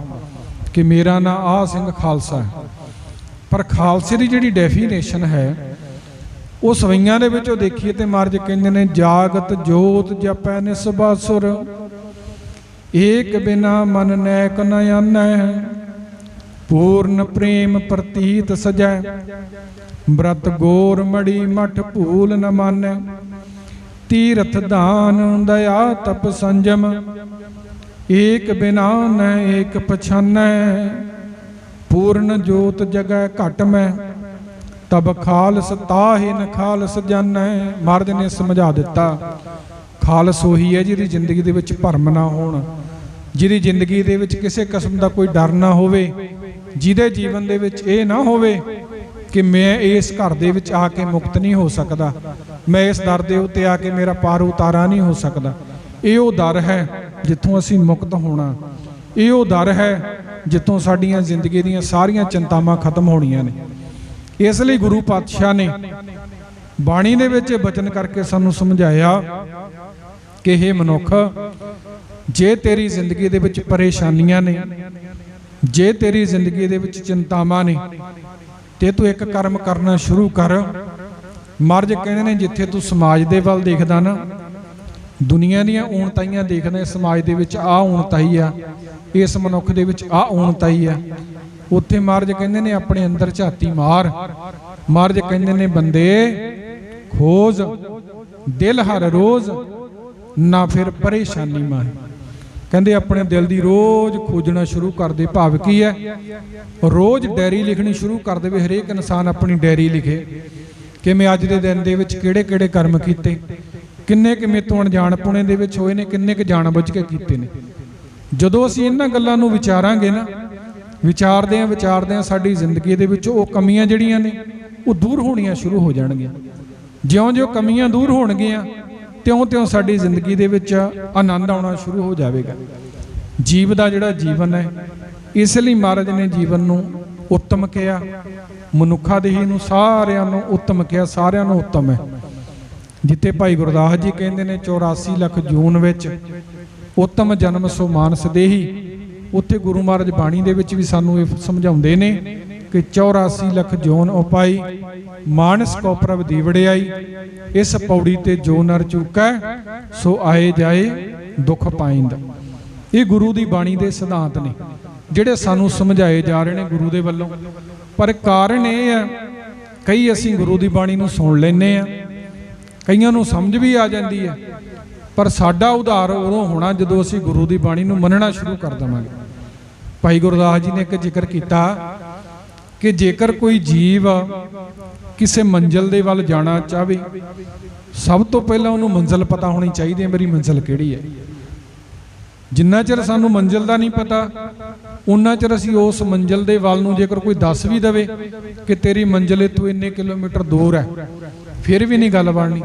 ਕਿ ਮੇਰਾ ਨਾਂ ਆਹ ਸਿੰਘ ਖਾਲਸਾ ਹੈ। ਪਰ ਖਾਲਸੇ ਦੀ ਜਿਹੜੀ ਡੈਫੀਨੇਸ਼ਨ ਹੈ ਉਹ ਸਵਈਆਂ ਦੇ ਵਿੱਚੋਂ ਦੇਖੀਏ ਤੇ ਮਹਾਰਾਜ ਕਹਿੰਦੇ ਨੇ, ਜਾਗਤ ਜੋਤ ਜਪੈ ਨਿਸਬਾਸੁਰ, ਏਕ ਬਿਨਾ ਮਨ ਨੈਕ ਨ ਆਨੈ, ਪੂਰਨ ਪ੍ਰੇਮ ਪ੍ਰਤੀਤ ਸਜੈ, ਬ੍ਰਤ ਗੋਰ ਮੜੀ ਮਠ ਭੂਲ ਨ ਮਾਨੈ, ਤੀਰਥ ਦਾਨ ਦਇਆ ਤਪ ਸੰਜਮ, ਏਕ ਬਿਨਾ ਨ ਏਕ ਪਛਾਨੈ, ਪੂਰਨ ਜੋਤ ਜਗੈ ਘਟ ਮੈਂ, ਤਬ ਖਾਲਸ ਤਾਹਿ ਨ ਖਾਲਸ ਜਾਨੈ। ਮਹਾਰਾਜ ਨੇ ਸਮਝਾ ਦਿੱਤਾ, ਖਾਲਸ ਉਹੀ ਹੈ ਜਿਹਦੀ ਜ਼ਿੰਦਗੀ ਦੇ ਵਿੱਚ ਭਰਮ ਨਾ ਹੋਣ, ਜਿਹਦੀ ਜ਼ਿੰਦਗੀ ਦੇ ਵਿੱਚ ਕਿਸੇ ਕਿਸਮ ਦਾ ਕੋਈ ਡਰ ਨਾ ਹੋਵੇ, ਜਿਹਦੇ ਜੀਵਨ ਦੇ ਵਿੱਚ ਇਹ ਨਾ ਹੋਵੇ ਕਿ ਮੈਂ ਇਸ ਘਰ ਦੇ ਵਿੱਚ ਆ ਕੇ ਮੁਕਤ ਨਹੀਂ ਹੋ ਸਕਦਾ, ਮੈਂ ਇਸ ਦਰ ਦੇ ਉੱਤੇ ਆ ਕੇ ਮੇਰਾ ਪਾਰ ਉਤਾਰਾ ਨਹੀਂ ਹੋ ਸਕਦਾ। ਇਹ ਉਹ ਦਰ ਹੈ ਜਿੱਥੋਂ ਅਸੀਂ ਮੁਕਤ ਹੋਣਾ, ਇਹ ਉਹ ਦਰ ਹੈ ਜਿੱਥੋਂ ਸਾਡੀਆਂ ਜ਼ਿੰਦਗੀ ਦੀਆਂ ਸਾਰੀਆਂ ਚਿੰਤਾਵਾਂ ਖਤਮ ਹੋਣੀਆਂ ਨੇ। ਇਸ ਲਈ ਗੁਰੂ ਪਾਤਸ਼ਾਹ ਨੇ ਬਾਣੀ ਦੇ ਵਿੱਚ ਬਚਨ ਕਰਕੇ ਸਾਨੂੰ ਸਮਝਾਇਆ ਕਿ ਇਹ ਮਨੁੱਖ, ਜੇ ਤੇਰੀ ਜ਼ਿੰਦਗੀ ਦੇ ਵਿੱਚ ਪਰੇਸ਼ਾਨੀਆਂ ਨੇ, ਜੇ ਤੇਰੀ ਜ਼ਿੰਦਗੀ ਦੇ ਵਿੱਚ ਚਿੰਤਾਵਾਂ ਨੇ, ਤੇ ਤੂੰ ਇੱਕ ਕਰਮ ਕਰਨਾ ਸ਼ੁਰੂ ਕਰ। ਮਹਾਰਾਜ ਕਹਿੰਦੇ ਨੇ, ਜਿੱਥੇ ਤੂੰ ਸਮਾਜ ਦੇ ਵੱਲ ਦੇਖਦਾ ਨਾ, ਦੁਨੀਆ ਦੀਆਂ ਊਣਤਾਈਆਂ ਦੇਖਦਾ, ਸਮਾਜ ਦੇ ਵਿੱਚ ਆਹ ਊਣਤਾਈ ਆ, ਇਸ ਮਨੁੱਖ ਦੇ ਵਿੱਚ ਆਹ ਊਣਤਾਈ ਆ, ਉੱਥੇ ਮਹਾਰਾਜ ਕਹਿੰਦੇ ਨੇ ਆਪਣੇ ਅੰਦਰ ਝਾਤੀ ਮਾਰ। ਮਹਾਰਾਜ ਕਹਿੰਦੇ ਨੇ, ਬੰਦੇ ਖੋਜ ਦਿਲ ਹਰ ਰੋਜ਼ ਨਾ ਫਿਰ ਪਰੇਸ਼ਾਨੀ ਮਾਰ। ਕਹਿੰਦੇ ਆਪਣੇ ਦਿਲ ਦੀ ਰੋਜ਼ ਖੋਜਣਾ ਸ਼ੁਰੂ ਕਰ ਦੇ। ਭਾਵ ਕੀ ਹੈ, ਰੋਜ਼ ਡਾਇਰੀ ਲਿਖਣੀ ਸ਼ੁਰੂ ਕਰ ਦੇਵੇ। ਹਰੇਕ ਇਨਸਾਨ ਆਪਣੀ ਡਾਇਰੀ ਲਿਖੇ ਕਿ ਮੈਂ ਅੱਜ ਦੇ ਦਿਨ ਦੇ ਵਿੱਚ ਕਿਹੜੇ ਕਿਹੜੇ ਕਰਮ ਕੀਤੇ, ਕਿੰਨੇ ਕਿਵੇਂ ਤੋਂ ਅਣਜਾਣ ਪੁਣੇ ਦੇ ਵਿੱਚ ਹੋਏ ਨੇ, ਕਿੰਨੇ ਕੁ ਜਾਣ ਬੁੱਝ ਕੇ ਕੀਤੇ ਨੇ। ਜਦੋਂ ਅਸੀਂ ਇਹਨਾਂ ਗੱਲਾਂ ਨੂੰ ਵਿਚਾਰਾਂਗੇ ਨਾ, ਵਿਚਾਰਦਿਆਂ ਸਾਡੀ ਜ਼ਿੰਦਗੀ ਦੇ ਵਿੱਚ ਉਹ ਕਮੀਆਂ ਜਿਹੜੀਆਂ ਨੇ ਉਹ ਦੂਰ ਹੋਣੀਆਂ ਸ਼ੁਰੂ ਹੋ ਜਾਣਗੀਆਂ। ਜਿਉਂ-ਜਿਉਂ ਕਮੀਆਂ ਦੂਰ ਹੋਣਗੀਆਂ ਤਿਉਂ-ਤਿਉਂ ਸਾਡੀ ਜ਼ਿੰਦਗੀ ਦੇ ਵਿੱਚ ਆਨੰਦ ਆਉਣਾ ਸ਼ੁਰੂ ਹੋ ਜਾਵੇਗਾ। ਜੀਵ ਦਾ ਜਿਹੜਾ ਜੀਵਨ ਹੈ, ਇਸ ਲਈ ਮਹਾਰਾਜ ਨੇ ਜੀਵਨ ਨੂੰ ਉੱਤਮ ਕਿਹਾ, ਮਨੁੱਖਾ ਦੇਹੀ ਨੂੰ ਸਾਰਿਆਂ ਨੂੰ ਉੱਤਮ ਕਿਹਾ, ਸਾਰਿਆਂ ਨੂੰ ਉੱਤਮ ਹੈ। ਜਿੱਥੇ ਭਾਈ ਗੁਰਦਾਸ ਜੀ ਕਹਿੰਦੇ ਨੇ 84 ਲੱਖ ਜੂਨ ਵਿੱਚ ਉੱਤਮ ਜਨਮ ਸੋ ਮਾਨਸ ਦੇਹੀ, ਉੱਥੇ ਗੁਰੂ ਮਹਾਰਾਜ ਬਾਣੀ ਦੇ ਵਿੱਚ ਵੀ ਸਾਨੂੰ ਇਹ ਸਮਝਾਉਂਦੇ ਨੇ ਕਿ 84 ਲੱਖ ਜੋਨ ਉਪਾਈ, ਮਾਨਸ ਕੋ ਪ੍ਰਭ ਦੀ ਵਡਿਆਈ, ਇਸ ਪੌੜੀ ਤੇ ਜੋ ਨਰ ਚੁੱਕੈ ਸੋ ਆਏ ਜਾਏ ਦੁੱਖ ਪਾਇੰਦਾ। ਇਹ ਗੁਰੂ ਦੀ ਬਾਣੀ ਦੇ ਸਿਧਾਂਤ ਨੇ ਜਿਹੜੇ ਸਾਨੂੰ ਸਮਝਾਏ ਜਾ ਰਹੇ ਨੇ ਗੁਰੂ ਦੇ ਵੱਲੋਂ। ਪਰ ਕਾਰਨ ਇਹ ਹੈ, ਕਈ ਅਸੀਂ ਗੁਰੂ ਦੀ ਬਾਣੀ ਨੂੰ ਸੁਣ ਲੈਂਦੇ ਆ, ਕਈਆਂ ਨੂੰ ਸਮਝ ਵੀ ਆ ਜਾਂਦੀ ਹੈ, पर साडा उधार उदों होना जदों असीं गुरु की बाणी नूं मनना शुरू कर देवांगे। भाई गुरदास जी ने एक जिक्र किया कि जेकर कोई जीव किसी मंजिल दे वल जाना चाहे, सब तो पहला उन्होंने मंजिल पता होनी चाहिए, मेरी मंजिल किहड़ी है। जिन्ना चिर सानू मंजिल का नहीं पता, उन्ना चिर असीं उस मंजिल दे वल नूं जेकर कोई दस भी देवे कि तेरी मंजिल तू इन्ने किलोमीटर दूर है, फिर भी नहीं गल बननी।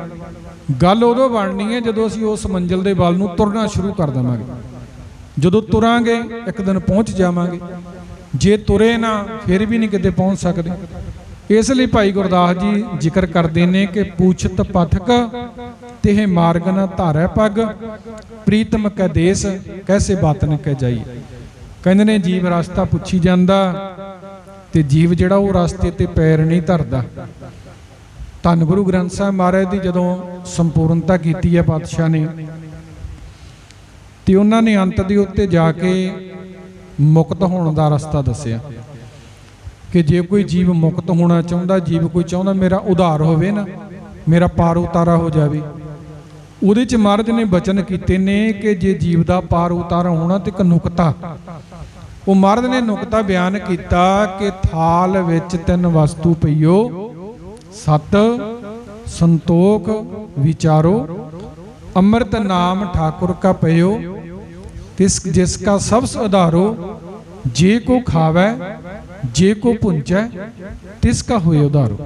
गल उदों बननी है जदों असीं उस मंजिल दे वल नूं तुरना शुरू कर देवांगे। जदों तुरांगे एक दिन पहुँच जावांगे, जे तुरे ना फिर भी नहीं किते पहुँच सकते। इसलिए भाई गुरदास जी जिक्र करते हैं कि पूछत पथक तेह मार्ग न धारै पग, प्रीतम कै देस कैसे बातन कै जाई। कहते ने जीव रास्ता पुछी जाता ते जीव जिहड़ा वो रास्ते ते पैर नहीं धरदा। धन गुरु ग्रंथ साहिब महाराज की जदों संपूर्णता की है पातशाह ने, तो उन्होंने अंत के उत्ते जाके मुक्त होने का रास्ता दसिया कि जे कोई जीव मुक्त होना चाहता, जीव कोई चाहता मेरा उधार होवे ना, मेरा पार उतारा हो जाए, उहदे च महाराज ने बचन कीते ने कि जे जीव का पार उतारा होना तो एक नुकता, वो महाराज ने नुकता बयान किया कि थाल विच तीन वस्तु पईओ, सत संतोख विचारो, अमृत नाम ठाकुर का पयो, तिस जिसका सबस उधारो, जे को खावै जे को पुंजै तिसका होए उधारो।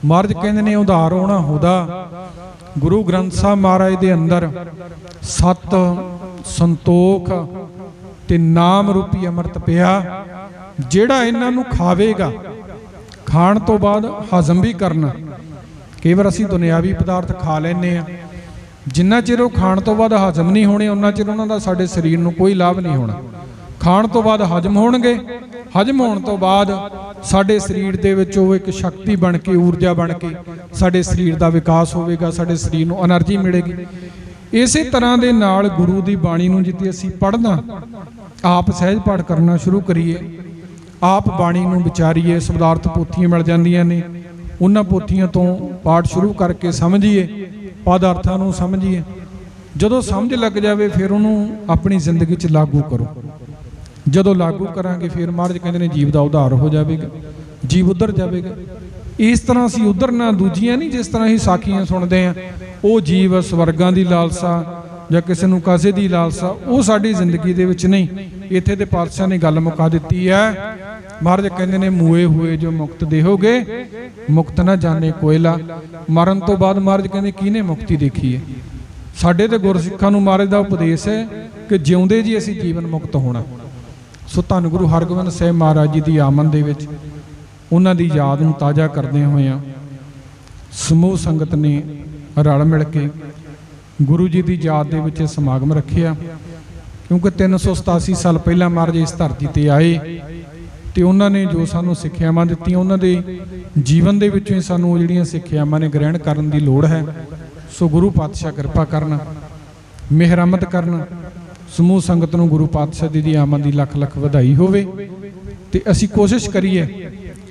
महाराज कहते ने उधार होना होदा गुरु ग्रंथ साहब महाराज दे अंदर सत संतोख ते नाम रूपी अमृत पिया, जेड़ा इन्हां नूं खावेगा, खाण तो बाद हजम भी करना। कई बार असीं दुनियावी पदार्थ खा लैंदे आ, जिन्ना चिर वो खाण तो बाद हजम नहीं होने उन्ना चिर उन्हां दा साडे शरीर नूं कोई लाभ नहीं होना। खाण तो बाद हजम होणगे, हजम होने तो बाद साडे शरीर दे विच वो एक शक्ति बन के, ऊर्जा बन के साडे शरीर का विकास होवेगा, साडे शरीर नूं एनर्जी मिलेगी। इसे तरह दे नाल गुरु की बाणी नूं जिते असीं पढ़ना, आप सहज पाठ करना शुरू करिए, आप बाणी नूं विचारीए, शब्दार्थ पोथियां मिल जांदियां ने, उन्हां पोथियां तो पाठ शुरू करके समझिए, पदार्थां नूं समझिए। जदों समझ लग जाए फिर उन्होंने अपनी जिंदगी च लागू करो। जदों लागू करांगे फिर महाराज कहते हैं जीव का उधार हो जाएगा, जीव उधर जाएगा। इस तरह असीं उधर ना दूजियां नहीं, जिस तरह ही साखियां सुनते हैं, वो जीव स्वर्गां की लालसा या किसी नूं कासे की लालसा, वो साडी जिंदगी दे विच नहीं। इत्थे ते पातशाह ने गल मुका दित्ती है। महाराज कहते हैं मुए हुए जो मुक्त देहोगे, मुक्त ना जाने कोयला। मरण तो बाद महाराज कहते किने मुक्ति देखी है? साडे ते गुरसिखां नूं महाराज दा उपदेश है कि जिउंदे जी असीं जीवन मुक्त होना। सो धन गुरु हरगोबिंद साहिब महाराज जी की आमद दे विच उन्हां दी याद नूं ताज़ा करदे होइआं समूह संगत ने रल मिल के गुरु जी की याद दे विच समागम रखिया। क्योंकि 387 साल पहला महाराज इस धरती ते आए तो उन्होंने जो सानू सिक्ख्यावां दित्तियां, उन्होंने जीवन दे विचों ही सानू जिहड़ियां सिक्ख्यावां ने ग्रहण करन दी लोड़ है। सो गुरु पातशाह कृपा करना, मेहरमत करना। समूह संगत नूं गुरु पातशाह दी आमद दी लख लख वधाई होवे ते असीं कोशिश करिए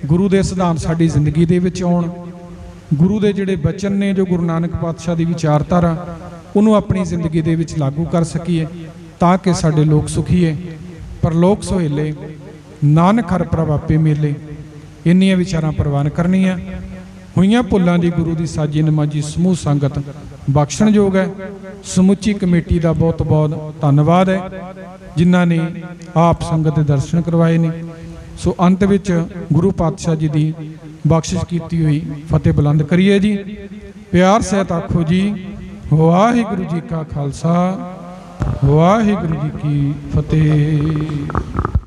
गुरु दे सिद्धांत साडी जिंदगी दे विच आउण। गुरु दे जिहड़े बचन ने, जो गुरु नानक पातशाह दी विचारधारा, उन्होंने अपनी जिंदगी दे विच लागू कर सकीए ताकि साडे लोक सुखीए, परलोक सुहेले, नानक हर प्रभ आपे मेले। इन्नियां विचारां प्रवान करनियां होईयां भुल्लां दी गुरु दी साजी नमाजी समूह संगत बख्शणयोग है। समुची कमेटी का बहुत बहुत धन्नवाद है जिन्हां ने आप संगत दे दर्शन करवाए ने। सो अंत विच गुरु पातशाह जी की बख्शिश की हुई फतेह बुलंद करिए जी। प्यार सहित आखो जी वाहिगुरू जी का खालसा वाहिगुरू जी की फतेह।